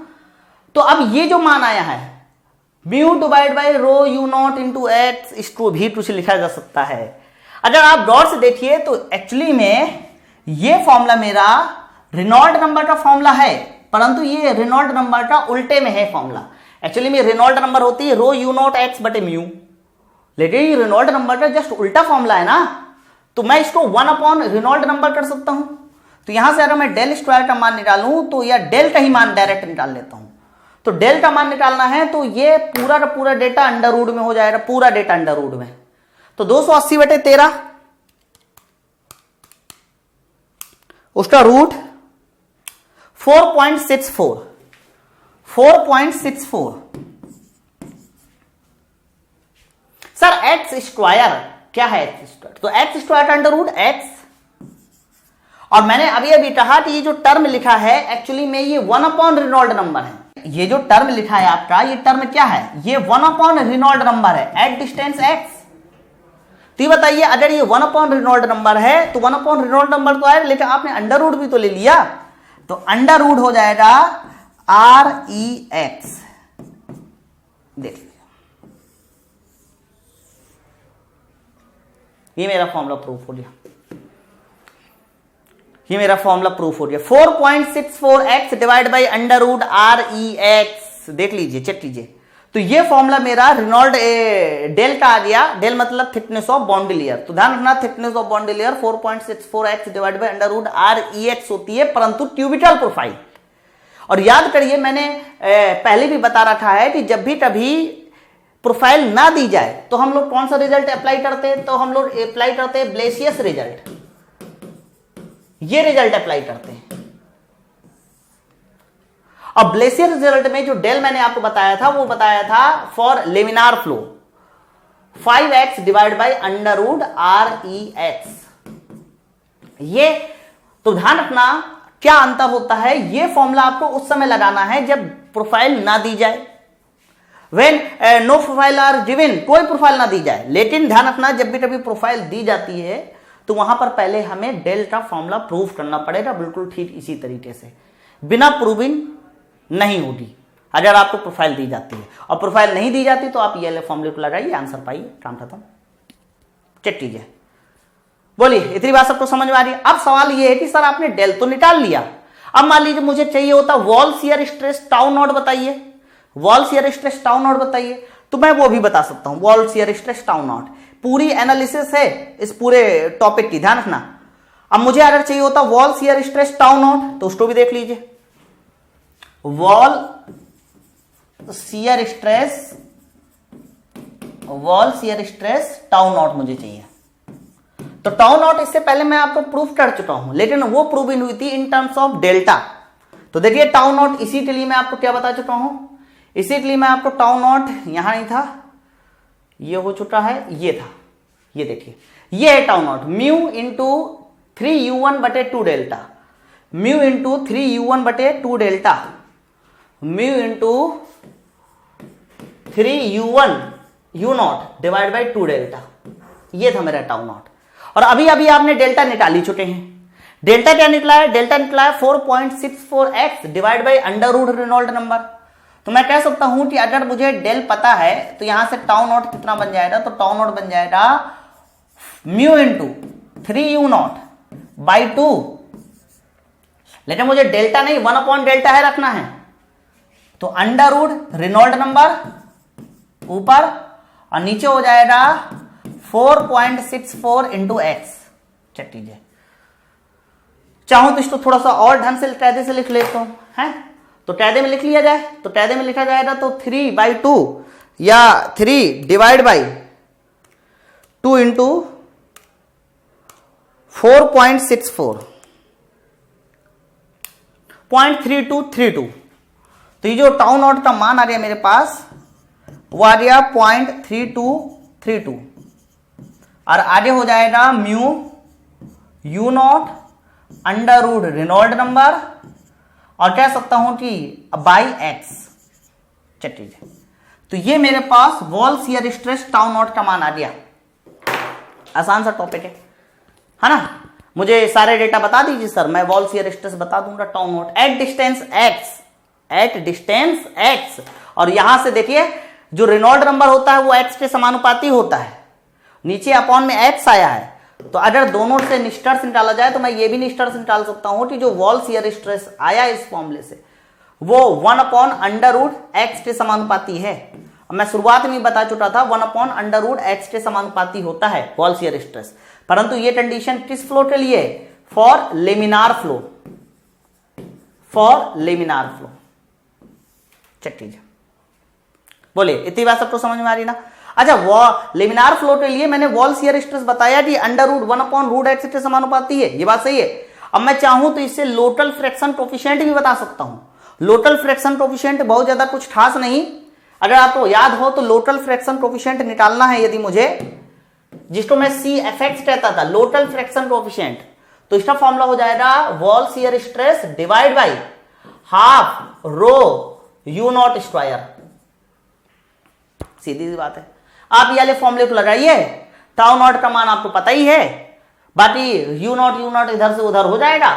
तो अब ये जो मान आया है mu divide by rho u naught into x, इसको भी कुछ लिखा जा सकता है। अगर आप गौर से देखिए तो एक्चुअली में ये फॉर्मूला मेरा रेनॉल्ड नंबर का फॉर्मूला है, परंतु ये रेनॉल्ड नंबर का उल्टे में है फॉर्मूला। एक्चुअली में रेनॉल्ड नंबर होती है रो यू नॉट एक्स बटे म्यू, लेकिन ये रेनॉल्ड नंबर का जस्ट उल्टा फॉर्मूला है ना, तो मैं इसको 1 रेनॉल्ड नंबर कर सकता हूं। तो यहां से अगर मैं डेल स्क्वायर का मान निकालूं तो या डेल का ही मान डायरेक्ट निकाल लेता हूं। तो डेल का मान निकालना है तो ये पूरा का पूरा डेटा अंडर रूट में हो जाएगा, पूरा डेटा अंडर रूट में। तो 280/13 उसका रूट 4.64 सर एक्स स्क्वायर क्या है, एक्स स्क्वायर, तो एक्स स्क्वायर का अंडर रूट एक्स, और मैंने अभी अभी कहा कि ये जो टर्म लिखा है एक्चुअली में ये 1 रेनॉल्ड नंबर है। ये जो टर्म लिखा है आपका, ये टर्म क्या है, ये 1 रेनॉल्ड नंबर है एट डिस्टेंस एक्स। तो ये बताइए अगर ये 1 रेनॉल्ड नंबर है तो 1 रेनॉल्ड नंबर तो आए, लेकिन आपने अंडर रूट भी तो ले लिया, तो अंडर रूट हो जाएगा REX। देख लीजिए, ये मेरा फॉर्मूला प्रूफ हो गया, ये मेरा फॉर्मूला प्रूफ हो गया। 4.64x divide by under root REX। देख लीजिए, चेक कीजिए, तो ये फॉर्मूला मेरा रेनॉल्ड डेल का आ गया। डेल मतलब थिकनेस ऑफ बॉन्ड लेयर, तो ध्यान रखना thickness of bond layer 4.64x divide by under root REX होती है, परंतु क्यूबिटल प्रोफाइल। और याद करिए मैंने पहले भी बता रखा है कि जब भी कभी प्रोफाइल ना दी जाए तो हम लोग कौन सा रिजल्ट अप्लाई करते हैं? तो हम लोग अप्लाई करते हैं ब्लेसियस रिजल्ट, ये रिजल्ट अप्लाई करते हैं। अब ब्लेसियस रिजल्ट में जो डेल मैंने आपको बताया था वो बताया था for laminar flow 5x divide by under root REX। ये तो ध्यान रखना क्या अंतर होता है, ये फॉर्मूला आपको उस समय लगाना है जब प्रोफाइल ना दी जाए, when no profile are given, कोई प्रोफाइल ना दी जाए। लेकिन ध्यान रखना जब भी कभी प्रोफाइल दी जाती है तो वहां पर पहले हमें डेल का फॉर्मूला प्रूव करना पड़ेगा, बिल्कुल ठीक इसी तरीके से, बिना प्रूविंग नहीं होगी अगर आपको प्रोफाइल दी जाती है। और प्रोफाइल नहीं दी जाती तो आप ये वाले फॉर्मूले को लगाइए, आंसर पाइए, काम खत्म, चेक कीजिए। बोलिए इतनी बात सबको समझ में आ रही है? अब सवाल ये है कि सर आपने डेल तो निकाल लिया, अब मान लीजिए मुझे चाहिए होता wall shear stress tau naught बताइए, wall shear stress tau naught बताइए, तो मैं वो भी बता सकता हूं, wall shear stress tau naught, पूरी एनालिसिस है इस पूरे टॉपिक की, ध्यान रखना। अब मुझे अगर चाहिए होता wall shear stress tau not तो उसको भी देख लीजिए, wall shear stress tau not मुझे चाहिए। तो टाउ नॉट इससे पहले मैं आपको प्रूफ कर चुका हूं, लेकिन वो प्रूव इन हुई थी इन टर्म्स ऑफ डेल्टा। तो देखिए टाउ नॉट इसी के लिए मैं आपको क्या बता चुका हूं, इसी के लिए मैं आपको टाउ नॉट यहां नहीं था, ये हो चुका है, ये था, ये देखिए ये है tau not, mu into 3u1/2 delta, mu into 3u1/2 delta, mu into 3u1 u0 divide by 2 delta, ये था मेरा टाउ नॉट। और अभी अभी आपने डेल्टा निकाल ही चुके हैं, डेल्टा क्या निकला है? डेल्टा निकला है 4.64x divide by under root Reynold number. तो मैं कह सकता हूं कि अगर मुझे डेल पता है तो यहां से टाउ नॉट कितना बन जाएगा? तो टाउ नॉट बन जाएगा म्यू इंटू 3u0 बाई 2, लेकिन मुझे डेल्टा नहीं 1 डेल्टा है रखना है, तो अंडर रूट रेनॉल्ड नंबर ऊपर और नीचे हो जाएगा 4.64 इंटू एक्स। चेक कीजिए, चाहूं तो इसको थोड़ा सा और ढंग से कायदे से लिख लेता हूं, है तो कायदे में लिख लिया जाए, तो कायदे में लिखा जाएगा तो 3/2 या 3 डिवाइड बाई 2 इंटू 4.64 0.3232। तो ये जो टाउ नॉट का मान आ गया मेरे पास वो आ गया 0.3232 और आगे हो जाएगा mu u0 under root Reynold number और कह सकता हूं कि बाई एक्स। चेक कीजिए, तो ये मेरे पास wall shear stress tau naught का मान आ गया। आसान सा टॉपिक है ना? मुझे सारे डेटा बता दीजिए सर, मैं वॉल शियर स्ट्रेस बता दूंगा tau not at distance x, और यहां से देखिए जो रेनॉल्ड नंबर होता है वो x के समानुपाती होता है, नीचे अपॉन में x आया है, तो अगर दोनों से निष्कर्ष निकाला जाए तो मैं ये भी निष्कर्ष निकाल सकता हूं कि जो वॉल शियर स्ट्रेस आया इस फॉर्मूले से वो 1/√x के समानुपाती है। मैं शुरुआत में बता चुका था 1/√x के समानुपाती होता है वॉल शियर स्ट्रेस, परंतु ये कंडीशन किस फ्लो के लिए? For laminar flow, for laminar flow. Check कीजिए, बोलिए इतनी बात सबको समझ में आ रही ना? अच्छा, वो लेमिनार फ्लो के लिए मैंने वॉल शियर स्ट्रेस बताया कि अंडर रूट 1/√x के समानुपाती है, ये बात सही है। अब मैं चाहूं तो इससे लोटल फ्रैक्शन कोफिशिएंट भी बता सकता हूं। लोटल फ्रैक्शन कोफिशिएंट बहुत ज्यादा कुछ खास नहीं, अगर आपको याद हो तो लोटल फ्रैक्शन कोफिशिएंट निकालना है यदि मुझे, जिसको मैं CFX कहता था, लोटल फ्रैक्शन कोफिशिएंट, तो इसका फॉर्मूला हो जाएगा wall shear stress divide by half rho u0 square. सीधी सी बात है, आप ये वाले फॉर्मूले को लगाइए, टाउ नॉट का मान आपको पता ही है, बाकी u0 इधर से उधर हो जाएगा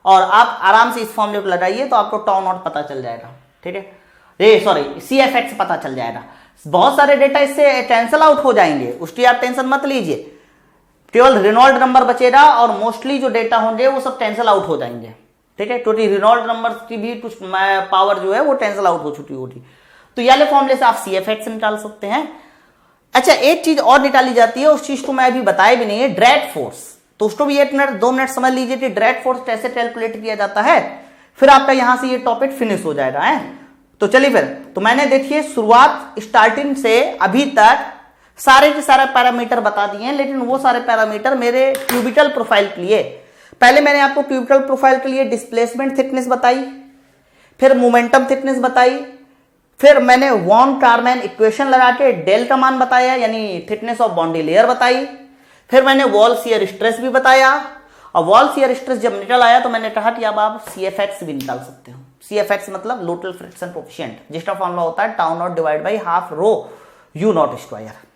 और आप आराम से इस फॉर्मूले को लगाइए तो आपको टाउ नॉट पता चल जाएगा। ठीक है, CFX पता चल जाएगा। बहुत सारे डेटा इससे कैंसल आउट हो जाएंगे, उसकी आप टेंशन मत लीजिए, केवल रेनॉल्ड नंबर बचेगा और मोस्टली जो डेटा होंगे वो सब कैंसल आउट हो जाएंगे। ठीक है, क्योंकि रेनॉल्ड नंबर की भी कुछ पावर जो है वो कैंसल आउट हो चुकी होगी। तो ये वाले फॉर्मूले से आप CFX निकाल सकते हैं। अच्छा, एक चीज और निकाली जाती है, उस चीज को मैं अभी बताया भी नहीं है, ड्रैग फोर्स। तो उसको भी 1 मिनट 2 मिनट समझ लीजिए कि ड्रैग फोर्स कैसे कैलकुलेट किया जाता है, फिर आपका यहां से ये टॉपिक फिनिश हो जाएगा है। तो चलिए फिर, तो मैंने देखिए शुरुआत स्टार्टिंग से अभी तक सारे के सारे पैरामीटर बता दिए हैं, लेकिन वो सारे पैरामीटर मेरे क्यूबिकल प्रोफाइल के लिए, पहले मैंने आपको क्यूबिकल प्रोफाइल के लिए डिस्प्लेसमेंट थिकनेस बताई, फिर मोमेंटम थिकनेस बताई, फिर मैंने वॉन कारमैन इक्वेशन लगा के डेल का मान बताया, यानी थिकनेस ऑफ बाउंड्री लेयर बताई, फिर मैंने वॉल शियर स्ट्रेस भी बताया, और वॉल शियर स्ट्रेस जब निकल आया तो मैंने कहा कि अब आप CFX भी निकाल सकते हो। CFX मतलब लोटल फ्रिक्शन कोफिशिएंट, जिसका फॉर्मूला होता है tau naught divide by half row U not square.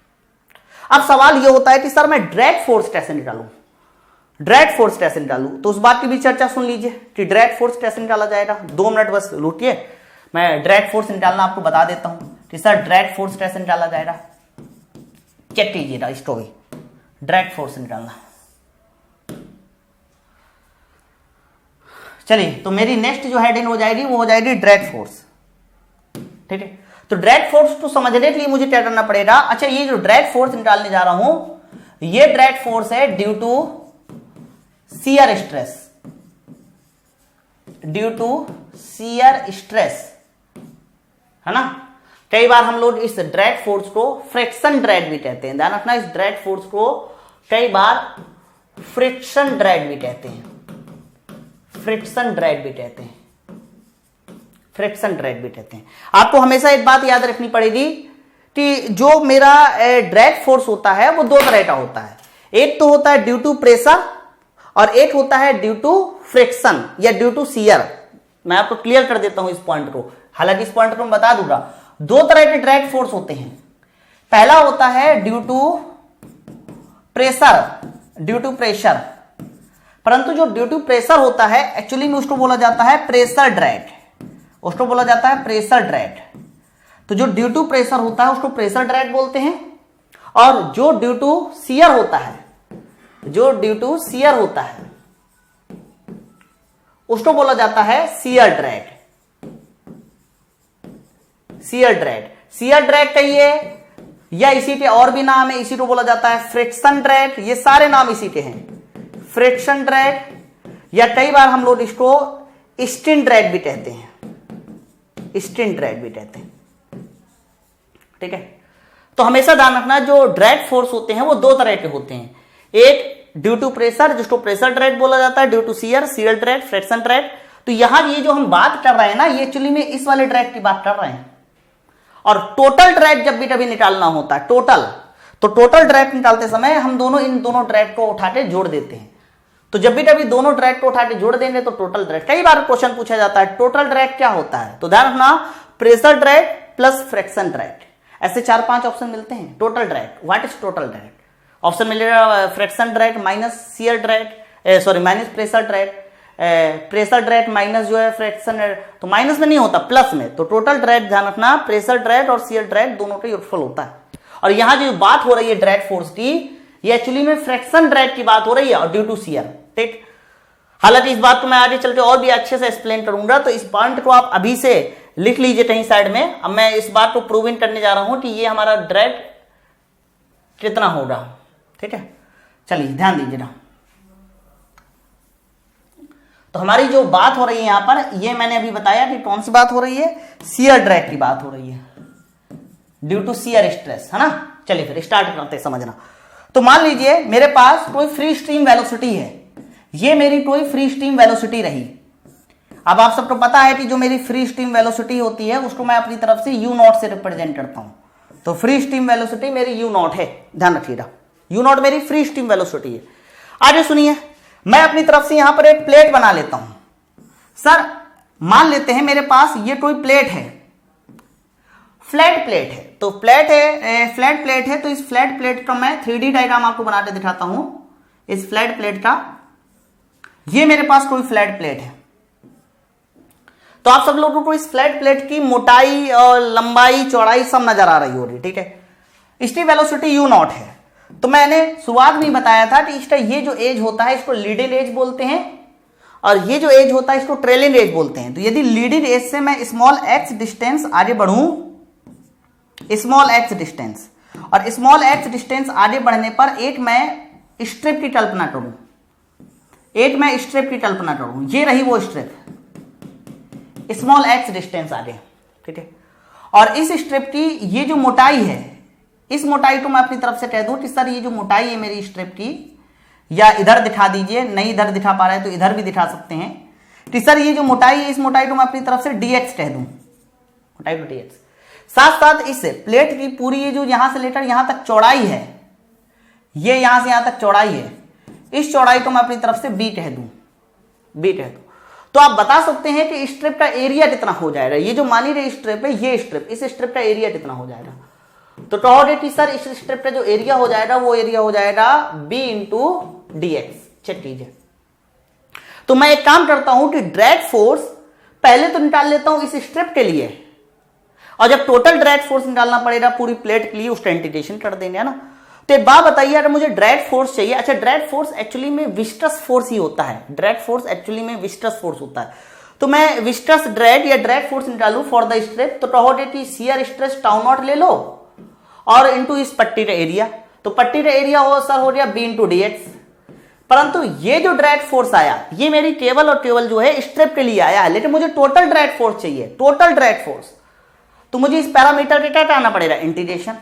अब सवाल ये होता है कि सर मैं ड्रैग फोर्स कैसे निकालूं, ड्रैग फोर्स कैसे निकालूं, तो उस बात की भी चर्चा सुन लीजिए कि ड्रैग फोर्स कैसे निकाला जाएगा। 2 मिनट बस रुकिए, मैं ड्रैग फोर्स निकालना आपको बता देता हूं कि सर ड्रैग फोर्स कैसे निकाला जाएगा। चेक कीजिएगा इसको भी, ड्रैग फोर्स निकालना। चलिए, तो मेरी नेक्स्ट जो हेडिंग हो जाएगी वो हो जाएगी ड्रैग फोर्स। ठीक है, तो ड्रैग फोर्स को समझने के लिए मुझे क्या करना पड़ेगा। अच्छा, ये जो ड्रैग फोर्स निकालने जा रहा हूं, ये ड्रैग फोर्स है due to shear stress, due to shear stress, है ना। कई बार हम लोग इस ड्रैग फोर्स को फ्रिक्शन ड्रैग भी कहते हैं, ध्यान रखना, इस ड्रैग फोर्स को कई बार फ्रिक्शन ड्रैग भी कहते हैं, फ्रिक्शन ड्रैग भी कहते हैं, फ्रिक्शन ड्रैग भी कहते हैं। आपको हमेशा एक बात याद रखनी पड़ेगी कि जो मेरा ड्रैग फोर्स होता है वो 2 तरह का होता है। एक तो होता है ड्यू टू प्रेशर और एक होता है ड्यू टू फ्रिक्शन या ड्यू टू शियर। मैं आपको क्लियर कर देता हूं इस पॉइंट को, हालांकि इस पॉइंट को मैं बता दूंगा। 2 तरह के ड्रैग फोर्स होते हैं। पहला होता है due to pressure, due to pressure, परंतु जो ड्यू टू प्रेशर होता है एक्चुअली में उसको बोला जाता है प्रेशर ड्रैग, उसको बोला जाता है प्रेशर ड्रैग। तो जो ड्यू टू प्रेशर होता है उसको प्रेशर ड्रैग बोलते हैं, और जो ड्यू टू शियर होता है, जो ड्यू टू शियर होता है उसको बोला जाता है shear drag, shear drag. Shear drag कहिए या इसी के और भी नाम है, इसी को बोला जाता है फ्रिक्शन ड्रैग, ये सारे नाम इसी के हैं, फ्रिक्शन ड्रैग, या कई बार हम लोग इसको स्टिन ड्रैग भी कहते हैं, स्टिन ड्रैग भी कहते हैं। ठीक है, तो हमेशा ध्यान रखना जो ड्रैग फोर्स होते हैं वो 2 तरह के होते हैं। एक ड्यू टू प्रेशर जिसको प्रेशर ड्रैग बोला जाता है, due to shear, shear drag, friction drag. तो यहां ये जो हम बात कर रहे हैं ना, ये एक्चुअली में इस वाले ड्रैग की बात कर रहे हैं। और टोटल ड्रैग जब भी कभी निकालना होता है, टोटल, तो टोटल ड्रैग निकालते समय हम इन दोनों ड्रैग को उठा के जोड़ देते हैं। तो जब भी कभी दोनों ड्रैग को उठा के जोड़ देंगे तो टोटल ड्रैग, कई बार क्वेश्चन पूछा जाता है टोटल ड्रैग क्या होता है, तो ध्यान रखना pressure drag plus friction drag, ऐसे 4-5 ऑप्शन मिलते हैं। Total drag, what is total drag, option मिलेगा friction drag minus shear drag, sorry minus pressure drag, pressure drag minus जो है फ्रिक्शन, तो माइनस में नहीं होता, प्लस में। तो टोटल ड्रैग ध्यान रखना प्रेशर ड्रैग और शियर ड्रैग दोनों का योगफल होता है। और यहां जो बात हो रही है ड्रैग फोर्स की, ये एक्चुअली में फ्रिक्शन ड्रैग की बात हो रही है और ड्यू टू शियर। ठीक, हालांकि इस बात को मैं आगे चल के और भी अच्छे से एक्सप्लेन करूंगा, तो इस पॉइंट को आप अभी से लिख लीजिए कहीं साइड में। अब मैं इस बात को प्रूव इन करने जा रहा हूं कि ये हमारा ड्रैग कितना होगा। ठीक है, चलिए ध्यान दीजिए ना। तो हमारी जो बात हो रही है यहां पर, ये मैंने अभी बताया कि कौन सी बात हो रही है, शियर ड्रैग की बात हो रही है, ड्यू टू शियर स्ट्रेस, है ना। चलिए फिर स्टार्ट करते हैं समझना। तो मान लीजिए मेरे पास कोई फ्री स्ट्रीम वेलोसिटी है, ये मेरी कोई फ्री स्ट्रीम वेलोसिटी रही। अब आप सबको पता है कि जो मेरी फ्री स्ट्रीम वेलोसिटी होती है उसको मैं अपनी तरफ से यू नॉट से रिप्रेजेंट करता हूं। तो फ्री स्ट्रीम वेलोसिटी मेरी यू नॉट है, ध्यान रखिएगा, यू नॉट मेरी फ्री स्ट्रीम वेलोसिटी है। आगे सुनिए, मैं अपनी तरफ से यहां पर एक प्लेट बना लेता हूं। सर मान लेते हैं मेरे पास ये कोई प्लेट है, फ्लैट प्लेट है, तो प्लेट है, फ्लैट प्लेट है, तो इस फ्लैट प्लेट का मैं 3D डायग्राम आपको बना के दिखाता हूं। इस फ्लैट प्लेट का, ये मेरे पास कोई फ्लैट प्लेट है, तो आप सब लोगों को इस फ्लैट प्लेट की मोटाई और लंबाई चौड़ाई सब नजर आ रही होगी। ठीक है, इसकी वेलोसिटी यू नॉट है। तो मैंने शुरुआत में बताया था कि इसका ये जो एज होता है इसको लीडिंग एज बोलते हैं, और ये जो एज होता है इसको ट्रेलिंग एज बोलते हैं। तो यदि लीडिंग एज से मैं स्मॉल एक्स डिस्टेंस आगे बढ़ूं, स्मॉल एक्स डिस्टेंस, और स्मॉल एक्स डिस्टेंस आगे बढ़ने पर एक मैं स्ट्रिप की कल्पना करूं, एक मैं स्ट्रिप की कल्पना करूं, ये रही वो स्ट्रिप, स्मॉल एक्स डिस्टेंस आगे। ठीक है। और इस स्ट्रिप की ये जो मोटाई है, इस मोटाई को मैं अपनी तरफ से कह दूं कि सर ये जो मोटाई है मेरी स्ट्रिप की, या इधर दिखा दीजिए, नहीं इधर दिखा पा रहे हैं तो इधर भी दिखा सकते हैं कि सर ये जो मोटाई है, इस मोटाई को मैं अपनी तरफ से dx कह दूं, मोटाई को dx। साथ साथ इस प्लेट की पूरी ये जो यहां से लेकर यहां तक चौड़ाई है, ये यहां से यहां तक चौड़ाई है, इस चौड़ाई को मैं अपनी तरफ से b कह दूं, b कह दूं। तो आप बता सकते हैं कि स्ट्रिप का एरिया कितना हो जाएगा। ये जो मानी रही स्ट्रिप है, ये स्ट्रिप, इस स्ट्रिप का एरिया कितना हो जाएगा। तो कहोगे कि सर इस स्ट्रिप का जो एरिया हो जाएगा वो एरिया हो जाएगा b इंटू dx। चेक कीजिए। तो मैं एक काम करता हूं कि ड्रैग फोर्स पहले तो निकाल लेता हूं इस स्ट्रिप के लिए, और जब टोटल ड्रैग फोर्स निकालना पड़ेगा पूरी प्लेट के लिए उसका इंटीग्रेशन कर देंगे, है ना। तो एक बात बताइए, अगर मुझे ड्रैग फोर्स चाहिए, अच्छा ड्रैग फोर्स एक्चुअली में विस्कस फोर्स ही होता है, ड्रैग फोर्स एक्चुअली में विस्कस फोर्स होता है। तो मैं विस्कस ड्रैग या ड्रैग फोर्स निकालू फॉर द स्ट्रिप, तो कहोगे कि शियर स्ट्रेस टाउ नॉट ले लो और इनटू इस पट्टी का एरिया, तो पट्टी का एरिया हो सर हो गया b इंटू dx। परंतु ये जो ड्रैग फोर्स आया ये मेरी केवल और केवल जो है स्ट्रिप के लिए आया है, लेकिन मुझे टोटल ड्रैग फोर्स चाहिए, टोटल ड्रैग फोर्स। तो मुझे इस पैरामीटर के क्या करना पड़ेगा, इंटीग्रेशन।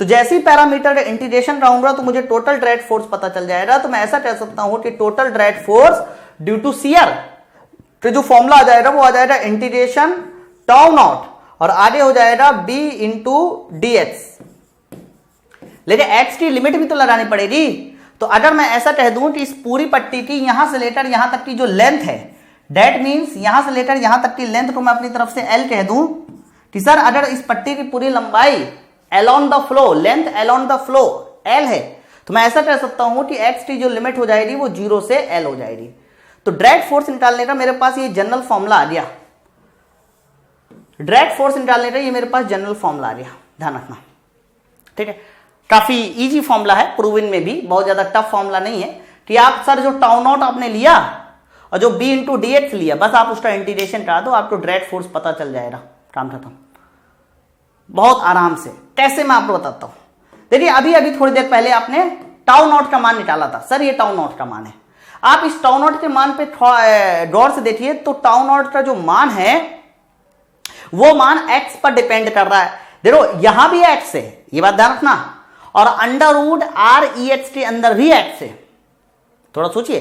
तो जैसे ही पैरामीटर का इंटीग्रेशन कराऊंगा तो मुझे टोटल ड्रैग फोर्स पता चल जाएगा। तो मैं ऐसा कह सकता हूं कि total drag force due to shear, तो जो फॉर्मूला आ जाएगा वो आ जाएगा इंटीग्रेशन टाउ नॉट और आगे हो जाएगा b इंटू dx। लेकिन x की लिमिट भी तो लगानी पड़ेगी। तो अगर मैं ऐसा कह दूं कि इस पूरी पट्टी की यहां से लेकर यहां तक की जो लेंथ है, दैट मींस यहां से लेकर यहां तक की लेंथ को मैं अपनी तरफ से l कह दूं कि सर अगर इस पट्टी की पूरी लंबाई along the flow, length along the flow l है, तो मैं ऐसा कह सकता हूं कि x की जो लिमिट हो जाएगी वो 0 से l हो जाएगी। तो ड्रैग फोर्स निकालने का मेरे पास ये जनरल फॉर्मूला आ गया, ड्रैग फोर्स निकालने का ये मेरे पास जनरल फॉर्मूला आ गया, ध्यान रखना, ठीक है। काफी इजी फॉर्मूला है, प्रूवन में भी बहुत ज्यादा टफ फॉर्मूला नहीं है कि आप सर जो टाउ नॉट आपने लिया और जो b इंटू dx लिया, बस आप उसका इंटीग्रेशन करा दो, आपको ड्रैग फोर्स पता चल जाएगा, काम खत्म, बहुत आराम से। कैसे मैं आपको बताता हूं। देखिए अभी अभी थोड़ी देर पहले आपने टाउ नॉट का मान निकाला था, सर ये टाउ नॉट का मान है। आप इस टाउ नॉट के मान पे गौर से देखिए, तो टाउ नॉट का जो मान है वो मान x पर डिपेंड कर रहा है। देखो यहां भी x है, ये बात ध्यान रखना, और अंडर रूट REX के अंदर भी x है, थोड़ा सोचिए।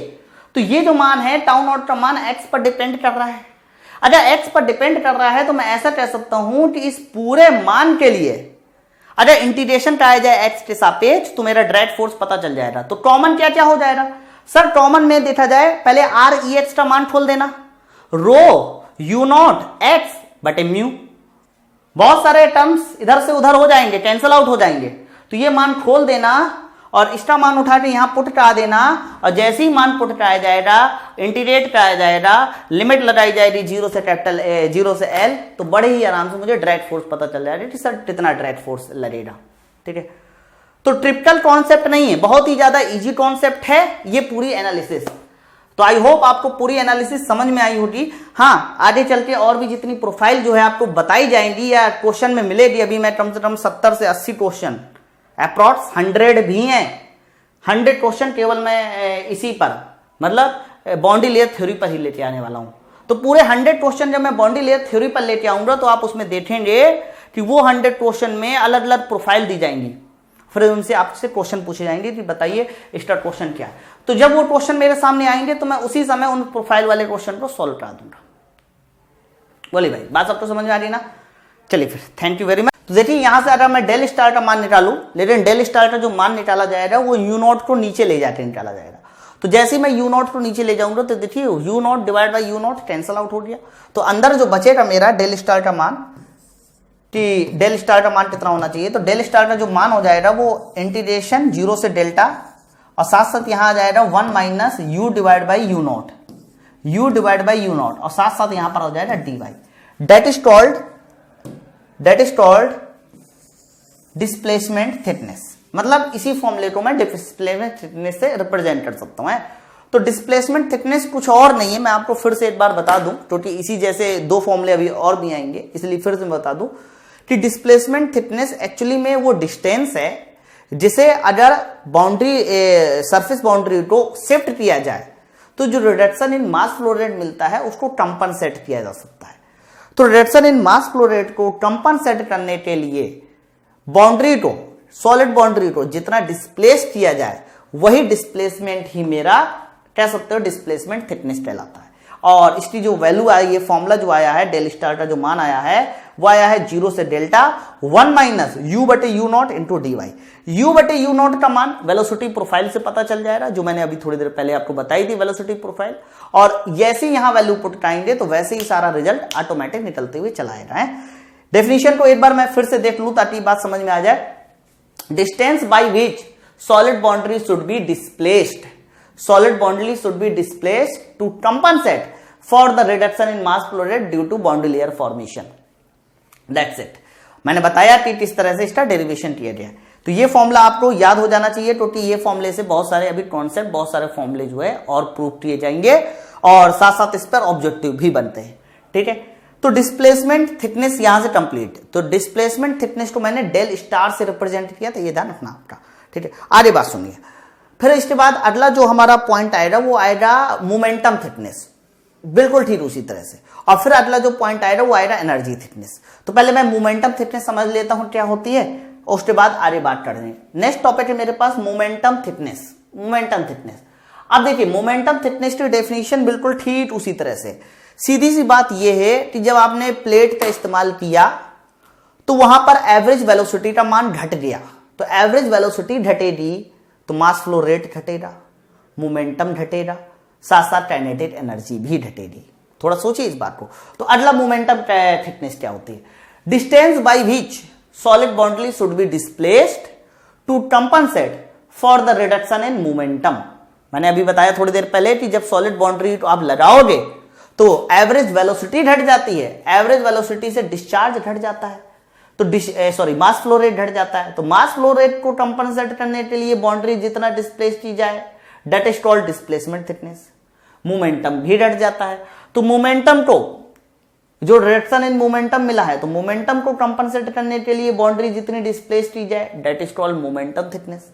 तो ये जो मान है टाउ नॉट का मान x पर डिपेंड कर रहा है। अगर x पर डिपेंड कर रहा है तो मैं ऐसा कह सकता हूं कि इस पूरे मान के लिए अगर इंटीग्रेशन कराया जाए x के सापेक्ष तो मेरा ड्रैग फोर्स पता चल जाएगा। तो कॉमन क्या क्या हो जाएगा सर, कॉमन में देखा जाए पहले REX का मान खोल देना, रो u नॉट x बटे म्यू, बहुत सारे टर्म्स इधर से उधर हो जाएंगे, कैंसल आउट हो जाएंगे, तो ये मान खोल देना और इसका मान उठा के यहां पुट करा देना, और जैसे ही मान पुट कराया जाएगा, इंटीग्रेट कराया जाएगा, लिमिट लगाई जाएगी 0 से कैपिटल ए 0 से l, तो बड़े ही आराम से मुझे ड्रैग फोर्स पता चल जाएगा कि सर कितना ड्रैग फोर्स लगेगा, ठीक है। तो ट्रिपिकल कॉन्सेप्ट नहीं है, बहुत ही ज्यादा इजी कॉन्सेप्ट है ये पूरी एनालिसिस। तो आई होप आपको पूरी एनालिसिस समझ में आई होगी। हाँ, आगे चल के और भी जितनी प्रोफाइल जो है आपको बताई जाएंगी या क्वेश्चन में मिलेगी, अभी मैं कम से कम 70 से 80 क्वेश्चन, अप्रॉक्स 100 भी हैं, 100 क्वेश्चन केवल मैं इसी पर, मतलब बाउंड्री लेयर थ्योरी पर ही लेके आने वाला हूं। तो पूरे 100 क्वेश्चन जब मैं बाउंड्री लेयर थ्योरी पर लेके आऊंगा तो आप उसमें देखेंगे कि वो 100 क्वेश्चन में अलग अलग प्रोफाइल दी जाएंगी, फिर उनसे आपसे क्वेश्चन पूछे जाएंगे कि बताइए इसका क्वेश्चन क्या है। तो जब वो क्वेश्चन मेरे सामने आएंगे तो मैं उसी समय उन प्रोफाइल वाले क्वेश्चन को सॉल्व करा दूंगा। बोलिए भाई, बात सबको समझ में आ रही ना। चलिए फिर, थैंक यू वेरी मच। तो देखिए यहां से अगर मैं डेल स्टार का मान निकालूं, लेकिन डेल स्टार का जो मान निकाला जाएगा वो यू नॉट को नीचे ले जाके निकाला जाएगा। तो जैसे मैं यू नॉट को नीचे ले जाऊंगा तो देखिए you not divide by u not cancel out हो गया। तो अंदर जो बचेगा मेरा डेल स्टार का मान, कि डेल स्टार का मान कितना होना चाहिए, तो डेल स्टार का जो मान हो जाएगा वो इंटीग्रेशन 0 से डेल्टा, और साथ साथ यहां आ जाएगा 1 minus u divide by u naught, u divide by u naught, और साथ साथ यहां पर हो जाएगा d y. That is called displacement thickness. मतलब इसी फॉर्मूले को मैं डिस्प्लेसमेंट थिकनेस से रिप्रेजेंट कर सकता हूं। तो डिस्प्लेसमेंट थिकनेस कुछ और नहीं है, मैं आपको फिर से एक बार बता दूं, क्योंकि इसी जैसे 2 फॉर्मूले अभी और भी आएंगे, इसलिए फिर से बता दूं कि डिस्प्लेसमेंट थिकनेस एक्चुअली में वो डिस्टेंस है जिसे अगर बाउंड्री सरफेस बाउंड्री को शिफ्ट किया जाए तो जो reduction in mass flow rate मिलता है उसको कंपनसेट किया जा सकता है। तो reduction in mass flow rate को कंपनसेट करने के लिए बाउंड्री को, सॉलिड बाउंड्री को जितना डिस्प्लेस किया जाए वही डिस्प्लेसमेंट ही मेरा कह सकते हो डिस्प्लेसमेंट थिकनेस कहलाता है। और इसकी जो वैल्यू आई, ये फॉर्मूला जो आया है, डेल स्टार का जो मान आया है वो आया है 0 से डेल्टा 1 माइनस यू बटे u naught into d y. U बटे यू नॉट का मान वेलोसिटी प्रोफाइल से पता चल जाएगा, जो मैंने अभी थोड़ी देर पहले आपको बताई थी वेलोसिटी प्रोफाइल। और जैसे ही यहां वैल्यू पुट कराएंगे तो वैसे ही सारा रिजल्ट ऑटोमेटिक निकलते हुए चला आएगा है। डेफिनेशन को एक बार मैं फिर से देख लूं ताकि बात समझ में आ जाए। Distance by which solid boundary should be displaced, solid boundary should be displaced to compensate for the reduction in mass flow rate due to boundary layer formation. That's it. मैंने बताया कि किस तरह से इसका डेरिवेशन किया गया। तो ये फॉर्मूला आपको याद हो जाना चाहिए, क्योंकि ये फॉर्मूले से बहुत सारे अभी कॉन्सेप्ट, बहुत सारे फॉर्मूले जो है और प्रूव किए जाएंगे और साथ साथ इस पर ऑब्जेक्टिव भी बनते हैं। ठीक है, तो डिस्प्लेसमेंट थिकनेस यहां से कंप्लीट। तो डिस्प्लेसमेंट थिकनेस को मैंने डेल स्टार से रिप्रेजेंट किया, तो ये ध्यान रखना आपका। ठीक है, आगे बात सुनिए। फिर इसके बाद अगला जो हमारा पॉइंट आएगा वो आएगा मोमेंटम थिकनेस, बिल्कुल ठीक उसी तरह से। और फिर अगला जो पॉइंट आएगा वो आएगा एनर्जी थिकनेस। तो पहले मैं मोमेंटम थिकनेस समझ लेता हूं क्या होती है, और उसके बाद आगे बात कर रहे हैं। नेक्स्ट टॉपिक है मेरे पास मोमेंटम थिकनेस। मोमेंटम थिकनेस, अब देखिए मोमेंटम थिकनेस की डेफिनेशन बिल्कुल ठीक उसी तरह से। सीधी सी बात यह है कि जब आपने प्लेट का इस्तेमाल किया तो वहां पर एवरेज वेलोसिटी का मान घट गया। तो एवरेज वेलोसिटी घटेगी तो मास फ्लो रेट घटेगा, मोमेंटम घटेगा, साथ साथ काइनेटिक एनर्जी भी घटेगी। थोड़ा सोचिए इस बात को। तो अगला मोमेंटम थिकनेस क्या होती है? Distance by which solid boundary should be displaced to compensate for the reduction in momentum. मैंने अभी बताया थोड़ी देर पहले कि जब सॉलिड बाउंड्री को आप लगाओगे तो एवरेज वेलोसिटी घट जाती है, एवरेज वेलोसिटी से डिस्चार्ज घट जाता है, तो मास फ्लो रेट घट जाता है। तो मास फ्लो रेट को कंपनसेट करने के लिए बाउंड्री जितना डिस्प्लेस की जाए that is called displacement thickness. Momentum भी घट जाता है, तो मोमेंटम को जो रिडक्शन इन मोमेंटम मिला है, तो मोमेंटम को कंपनसेट करने के लिए बाउंड्री जितनी डिस्प्लेस की जाए that is called momentum thickness.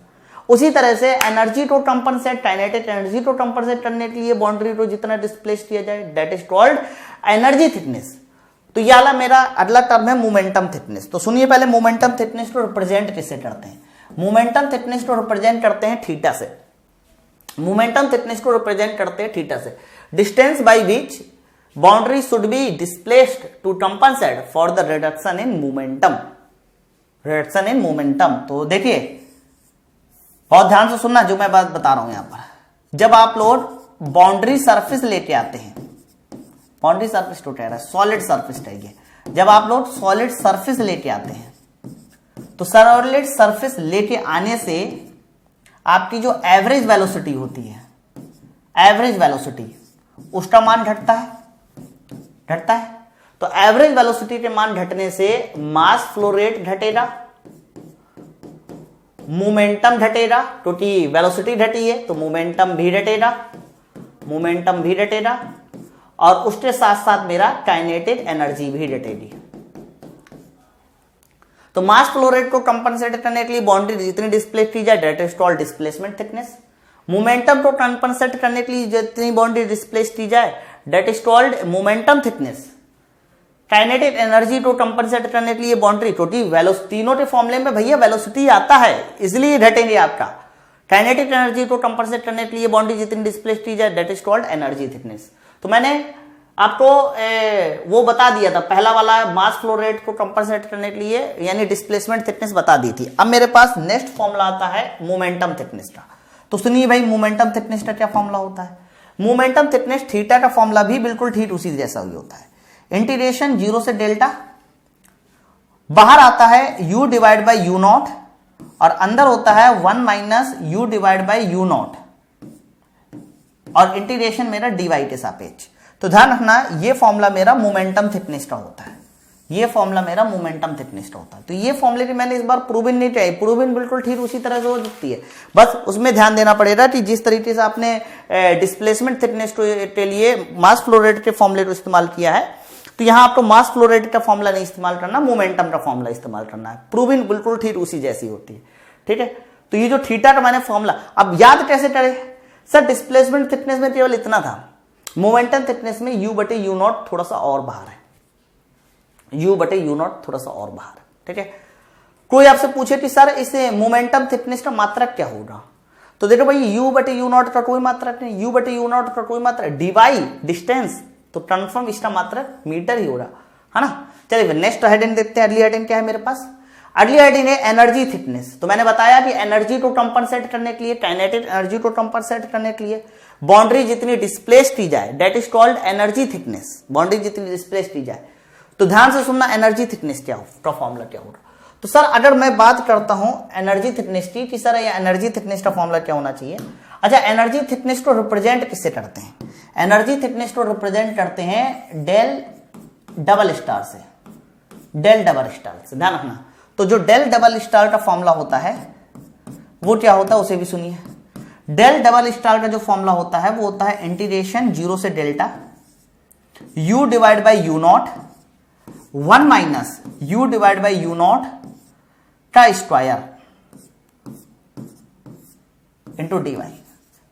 उसी तरह से एनर्जी को कंपनसेट, काइनेटिक एनर्जी को कंपनसेट करने के लिए बाउंड्री को जितना डिस्प्लेस किया जाए that is called energy thickness. तो ये वाला मेरा अगला टर्म है मोमेंटम थिकनेस। तो सुनिए पहले मोमेंटम थिकनेस को रिप्रेजेंट किससे करते हैं? मोमेंटम थिकनेस को रिप्रेजेंट करते हैं थीटा से। मोमेंटम थिकनेस को रिप्रेजेंट करते हैं थीटा से। Distance by which boundary should be displaced to compensate for the reduction in momentum. Reduction in momentum, तो देखिए बहुत ध्यान से सुनना जो मैं बात बता रहा हूं यहां पर। जब आप लोग बाउंड्री सरफेस लेके आते हैं, बाउंड्री सरफेस तो कह रहा है सॉलिड सरफेस चाहिए, जब आप लोग सॉलिड सरफेस लेके आते हैं तो सॉलिड सरफेस लेके आने से आपकी जो एवरेज वेलोसिटी होती है, एवरेज वेलोसिटी उसका मान घटता है, घटता है। तो एवरेज वेलोसिटी के मान घटने से मास फ्लो रेट घटेगा, मोमेंटम घटेगा, क्योंकि वेलोसिटी घटी है तो मोमेंटम भी घटेगा, मोमेंटम भी घटेगा, और उसके साथ साथ मेरा काइनेटिक एनर्जी भी घटेगी। तो मास फ्लो रेट को कंपनसेट करने के लिए बाउंड्री जितनी डिस्प्लेस की जाए that is called displacement thickness. Momentum को कंपनसेट करने के लिए जितनी बाउंड्री डिस्प्लेस की जाए that is called momentum thickness. Kinetic energy को कंपनसेट करने के लिए बाउंड्री, क्योंकि तीनों के फॉर्मूले में भैया वेलोसिटी आता है इसलिए घटेंगे आपका। काइनेटिक एनर्जी को कंपनसेट करने के लिए बाउंड्री जितनी डिस्प्लेस की जाए that is called energy thickness. तो मैंने आपको वो बता दिया था, पहला वाला मास फ्लो रेट को कंपनसेट करने के लिए यानी डिस्प्लेसमेंट थिकनेस बता दी थी। अब मेरे पास नेक्स्ट फॉर्मूला आता है मोमेंटम थिकनेस का। तो सुनिए भाई मोमेंटम थिकनेस का क्या फॉर्मूला होता है? मोमेंटम थिकनेस थीटा का फॉर्मूला भी बिल्कुल ठीक उसी जैसा ही होता है। इंटीग्रेशन 0 से डेल्टा, बाहर आता है u divide by u naught और अंदर होता है 1 minus u divide by u naught, और इंटीग्रेशन मेरा dy के सापेक्ष। तो ध्यान रखना ये फॉर्मूला मेरा मोमेंटम थिकनेस का होता है, ये फॉर्मूला मेरा मोमेंटम थिकनेस का होता है। तो ये फॉर्मूले की मैंने इस बार प्रूविन नहीं चाहिए, प्रूविन बिल्कुल ठीक उसी तरह से हो सकती है, बस उसमें ध्यान देना पड़ेगा कि जिस तरीके से आपने डिस्प्लेसमेंट थिकनेस के लिए मास फ्लो रेट के फॉर्मूले को इस्तेमाल किया है, तो यहां आपको मास फ्लो रेट का फॉर्मूला नहीं इस्तेमाल करना, मोमेंटम का फॉर्मूला इस्तेमाल करना है। प्रूविन बिल्कुल ठीक उसी जैसी होती है, ठीक है। तो ये जो थीटा का मैंने फॉर्मूला, अब याद कैसे करें सर? डिस्प्लेसमेंट थिकनेस में केवल इतना था, मोमेंटम थिकनेस में u बटे यू नॉट थोड़ा सा और बाहर है, यू बटे यू नॉट थोड़ा सा और बाहर, ठीक है। कोई आपसे पूछे कि सर इस मोमेंटम थिकनेस का मात्रक क्या होगा, तो देखो भाई यू बटे यू नॉट का कोई मात्रक नहीं, यू बटे यू नॉट का कोई मात्रक, डीवाई डिस्टेंस, तो कन्फर्म इसका मात्रक मीटर ही होगा, है ना। चलिए नेक्स्ट हेडिंग देखते हैं। अगली हेडिंग क्या है मेरे पास, अगली हेडिंग है एनर्जी थिकनेस। तो मैंने बताया कि एनर्जी को कंपनसेट करने के लिए, काइनेटिक एनर्जी को कंपनसेट करने के लिए बाउंड्री जितनी डिस्प्लेस की जाए that is called energy thickness, boundary जितनी डिस्प्लेस की जाए। तो ध्यान से सुनना एनर्जी थिकनेस क्या हो, फॉर्मूला क्या होगा। तो सर अगर मैं बात करता हूं एनर्जी थिकनेस की कि सर ये एनर्जी थिकनेस का फॉर्मूला क्या होना चाहिए। अच्छा, एनर्जी थिकनेस को रिप्रेजेंट किससे करते हैं, एनर्जी थिकनेस को रिप्रेजेंट करते हैं डेल डबल स्टार से, डेल डबल स्टार से, ध्यान रखना। तो जो डेल डबल स्टार का फॉर्मूला होता है वो क्या होता है, उसे भी सुनिए। डेल डबल स्टार का जो फॉर्मूला होता है वो होता है इंटीग्रेशन 0 से delta u divide by u not 1 minus u divide by u naught का स्क्वायर इंटू डी वाई।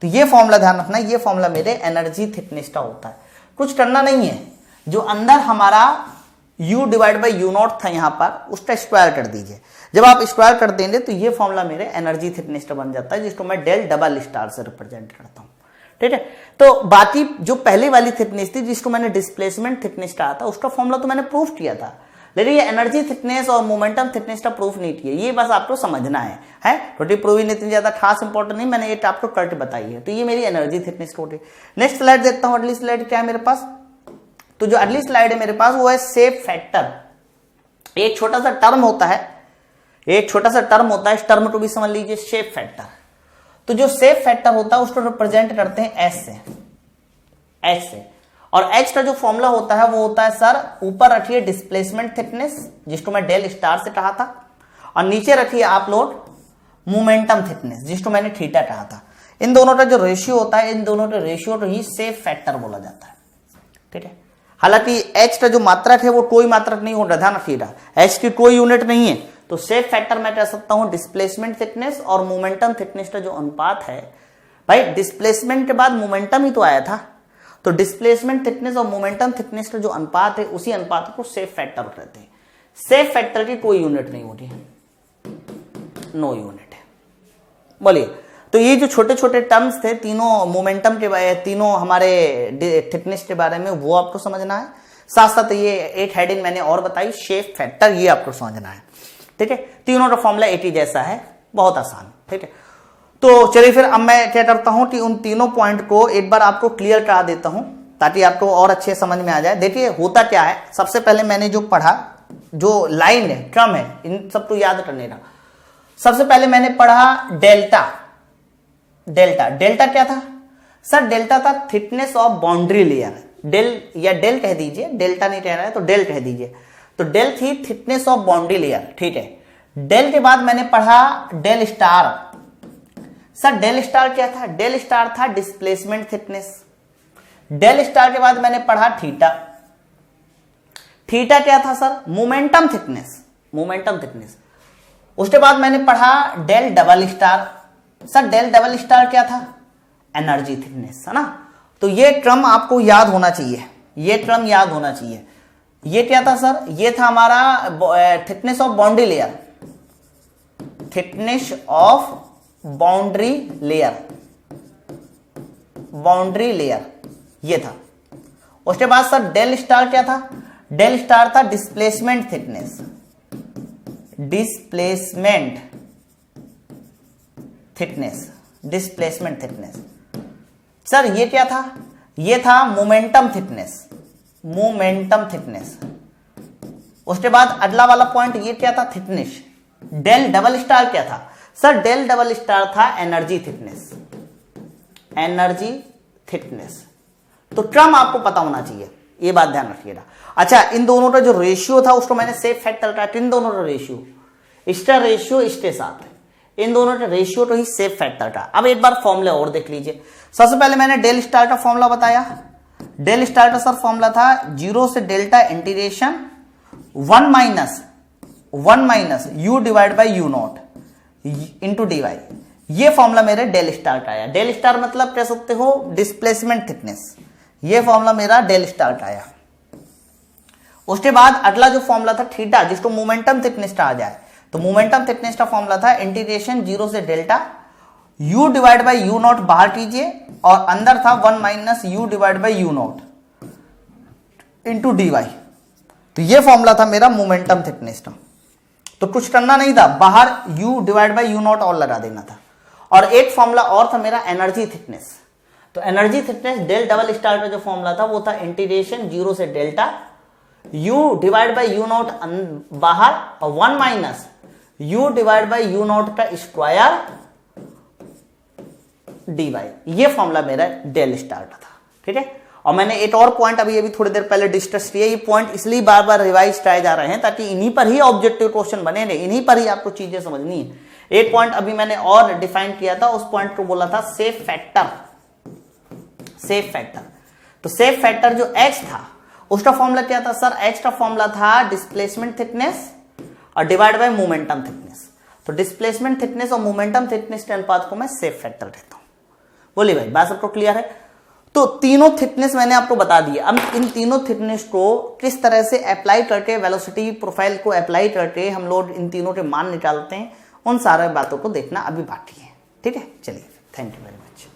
तो ये फॉर्मूला ध्यान रखना, ये फॉर्मूला मेरे एनर्जी थिकनेस का होता है। कुछ करना नहीं है, जो अंदर हमारा u divide by u not था यहां पर, उसका स्क्वायर कर दीजिए। जब आप स्क्वायर कर देंगे तो ये फॉर्मूला मेरे एनर्जी थिकनेस का बन जाता है, जिसको मैं डेल डबल स्टार से रिप्रेजेंट करता हूं, ठीक है। तो बाकी जो पहले वाली थिकनेस थी जिसको मैंने डिस्प्लेसमेंट थिकनेस कहा था, उसका फॉर्मूला तो मैंने प्रूफ किया था, लेकिन ये एनर्जी थिकनेस और मोमेंटम थिकनेस का प्रूफ नहीं किया। ये बस आपको समझना है टोटली प्रूविंग इतनी ज्यादा खास इंपॉर्टेंट नहीं, मैंने ये आपको कट बताई है। तो ये मेरी energy thickness total. Next slide देखता हूं, अगली स्लाइड क्या है मेरे पास। तो जो अगली स्लाइड है मेरे पास वो है शेप फैक्टर। एक छोटा सा टर्म होता है, एक छोटा सा टर्म होता है, इस टर्म को भी समझ लीजिए, शेप फैक्टर। तो जो शेप फैक्टर होता है उसको रिप्रेजेंट करते हैं एच से, एच से। और एच का जो फॉर्मूला होता है वो होता है सर, ऊपर रखिए डिस्प्लेसमेंट थिकनेस जिसको मैं डेल स्टार से कहा था, और नीचे रखिए आप लोग मोमेंटम थिकनेस जिसको मैंने थीटा कहा था। इन दोनों का जो रेशियो होता है, इन दोनों के रेशियो को ही शेप फैक्टर बोला जाता है, ठीक है। हालांकि एच का जो मात्रक है वो कोई मात्रक नहीं होगा, ध्यान रखिएगा, एच की कोई यूनिट नहीं है। तो शेप फैक्टर मैं कह सकता हूं डिस्प्लेसमेंट थिकनेस और मोमेंटम थिकनेस का जो अनुपात है, भाई डिस्प्लेसमेंट के बाद मोमेंटम ही तो आया था, तो डिस्प्लेसमेंट थिकनेस और मोमेंटम थिकनेस का जो अनुपात है उसी अनुपात को शेप फैक्टर कहते हैं। शेप फैक्टर की कोई यूनिट नहीं होती है, नो यूनिट है। बोलिए, तो ये जो छोटे छोटे टर्म्स थे तीनों मोमेंटम के बारे, तीनों हमारे थिकनेस के बारे में, वो आपको समझना है। साथ साथ ये एक हेडिंग मैंने और बताई शेप फैक्टर, ये आपको समझना है, ठीक है। तीनों का फॉर्मूला एक ही जैसा है, बहुत आसान, ठीक है। तो चलिए फिर अब मैं क्या करता हूं कि उन तीनों पॉइंट को एक बार आपको क्लियर करा देता हूं ताकि आपको और अच्छे समझ में आ जाए। देखिए होता क्या है, सबसे पहले मैंने जो पढ़ा, जो लाइन है, क्रम है, इन सबको याद करने का। सबसे पहले मैंने पढ़ा डेल्टा। डेल्टा, डेल्टा क्या था सर, डेल्टा था thickness of boundary layer. Del या डेल कह दीजिए, डेल्टा नहीं कह रहा है तो डेल कह दीजिए। तो डेल थी थिकनेस ऑफ बाउंड्री लेयर, ठीक है। डेल के बाद मैंने पढ़ा del star. Sir del star क्या था, डेल स्टार था डिस्प्लेसमेंट थिकनेस। डेल स्टार के बाद मैंने पढ़ा थीटा। थीटा क्या था sir, momentum thickness, momentum thickness. उसके बाद मैंने पढ़ा del double star. Sir del double star क्या था, एनर्जी थिकनेस, है ना। तो ये क्रम आपको याद होना चाहिए, ये क्रम याद होना चाहिए। ये क्या था सर, ये था हमारा thickness of boundary layer, thickness of boundary layer, boundary layer ये था। उसके बाद सर डेल स्टार क्या था, डेल स्टार था displacement thickness, displacement thickness, displacement thickness. Sir ये क्या था, ये था मोमेंटम थिकनेस, मोमेंटम थिकनेस। उसके बाद अगला वाला पॉइंट ये क्या था, थिकनेस। डेल डबल स्टार क्या था सर, डेल डबल स्टार था एनर्जी थिकनेस, एनर्जी थिकनेस। तो क्रम आपको पता होना चाहिए, ये बात ध्यान रखिएगा। अच्छा, इन दोनों का जो रेशियो था उसको मैंने शेप फैक्टर का, इन दोनों का रेशियो, इसका रेशियो इसके साथ है, इन दोनों का रेशियो तो ही शेप फैक्टर का। अब एक बार फॉर्मूला और देख लीजिए। सबसे पहले मैंने डेल स्टार का फॉर्मूला बताया। डेल स्टार का सर फॉर्मूला था 0 से delta integration 1 minus u divide by u naught into d y. ये फॉर्मूला मेरे डेल स्टार का आया। डेल स्टार मतलब कह सकते हो डिस्प्लेसमेंट थिकनेस, ये फॉर्मूला मेरा डेल स्टार का आया। उसके बाद अगला जो फॉर्मूला था थीटा, जिसको मोमेंटम थिकनेस कहा जाए, तो मोमेंटम थिकनेस का फॉर्मूला था इंटीग्रेशन 0 से delta u divide by u naught बाहर कीजिए और अंदर था 1 minus u divide by u naught into d y. तो ये फॉर्मूला था मेरा मोमेंटम थिकनेस का। तो कुछ करना नहीं था, बाहर u divide by u naught और लगा देना था। और एक फॉर्मूला और था मेरा एनर्जी थिकनेस। तो energy thickness del double star का जो फॉर्मूला था वो था इंटीग्रेशन 0 से delta u divide by u naught बाहर और 1 minus u divide by u naught का स्क्वायर डी वाई। ये फॉर्मूला मेरा डेल स्टार का था, ठीक है। और मैंने एक और पॉइंट अभी थोड़ी देर पहले डिस्कस किया। ये पॉइंट इसलिए बार बार रिवाइज कराए जा रहे हैं ताकि इन्हीं पर ही ऑब्जेक्टिव क्वेश्चन बने रहे, इन्हीं पर ही आपको चीजें समझनी है। एक पॉइंट अभी मैंने और डिफाइन किया था, उस पॉइंट को बोला था सेफ फैक्टर। सेफ फैक्टर, तो सेफ फैक्टर जो x था उसका फॉर्मूला क्या था सर? x का फॉर्मूला था डिस्प्लेसमेंट थिकनेस और डिवाइड बाय मोमेंटम थिकनेस। तो डिस्प्लेसमेंट थिकनेस और मोमेंटम थिकनेस के अनुपात को मैं सेफ फैक्टर कहता हूं। बोलिए भाई, बात सबको क्लियर है? तो तीनों थिकनेस मैंने आपको बता दिया। अब इन तीनों थिकनेस को किस तरह से अप्लाई करके, वेलोसिटी प्रोफाइल को अप्लाई करके हम लोग इन तीनों के मान निकालते हैं, उन सारे बातों को देखना अभी बाकी है, ठीक है। चलिए, थैंक यू वेरी मच।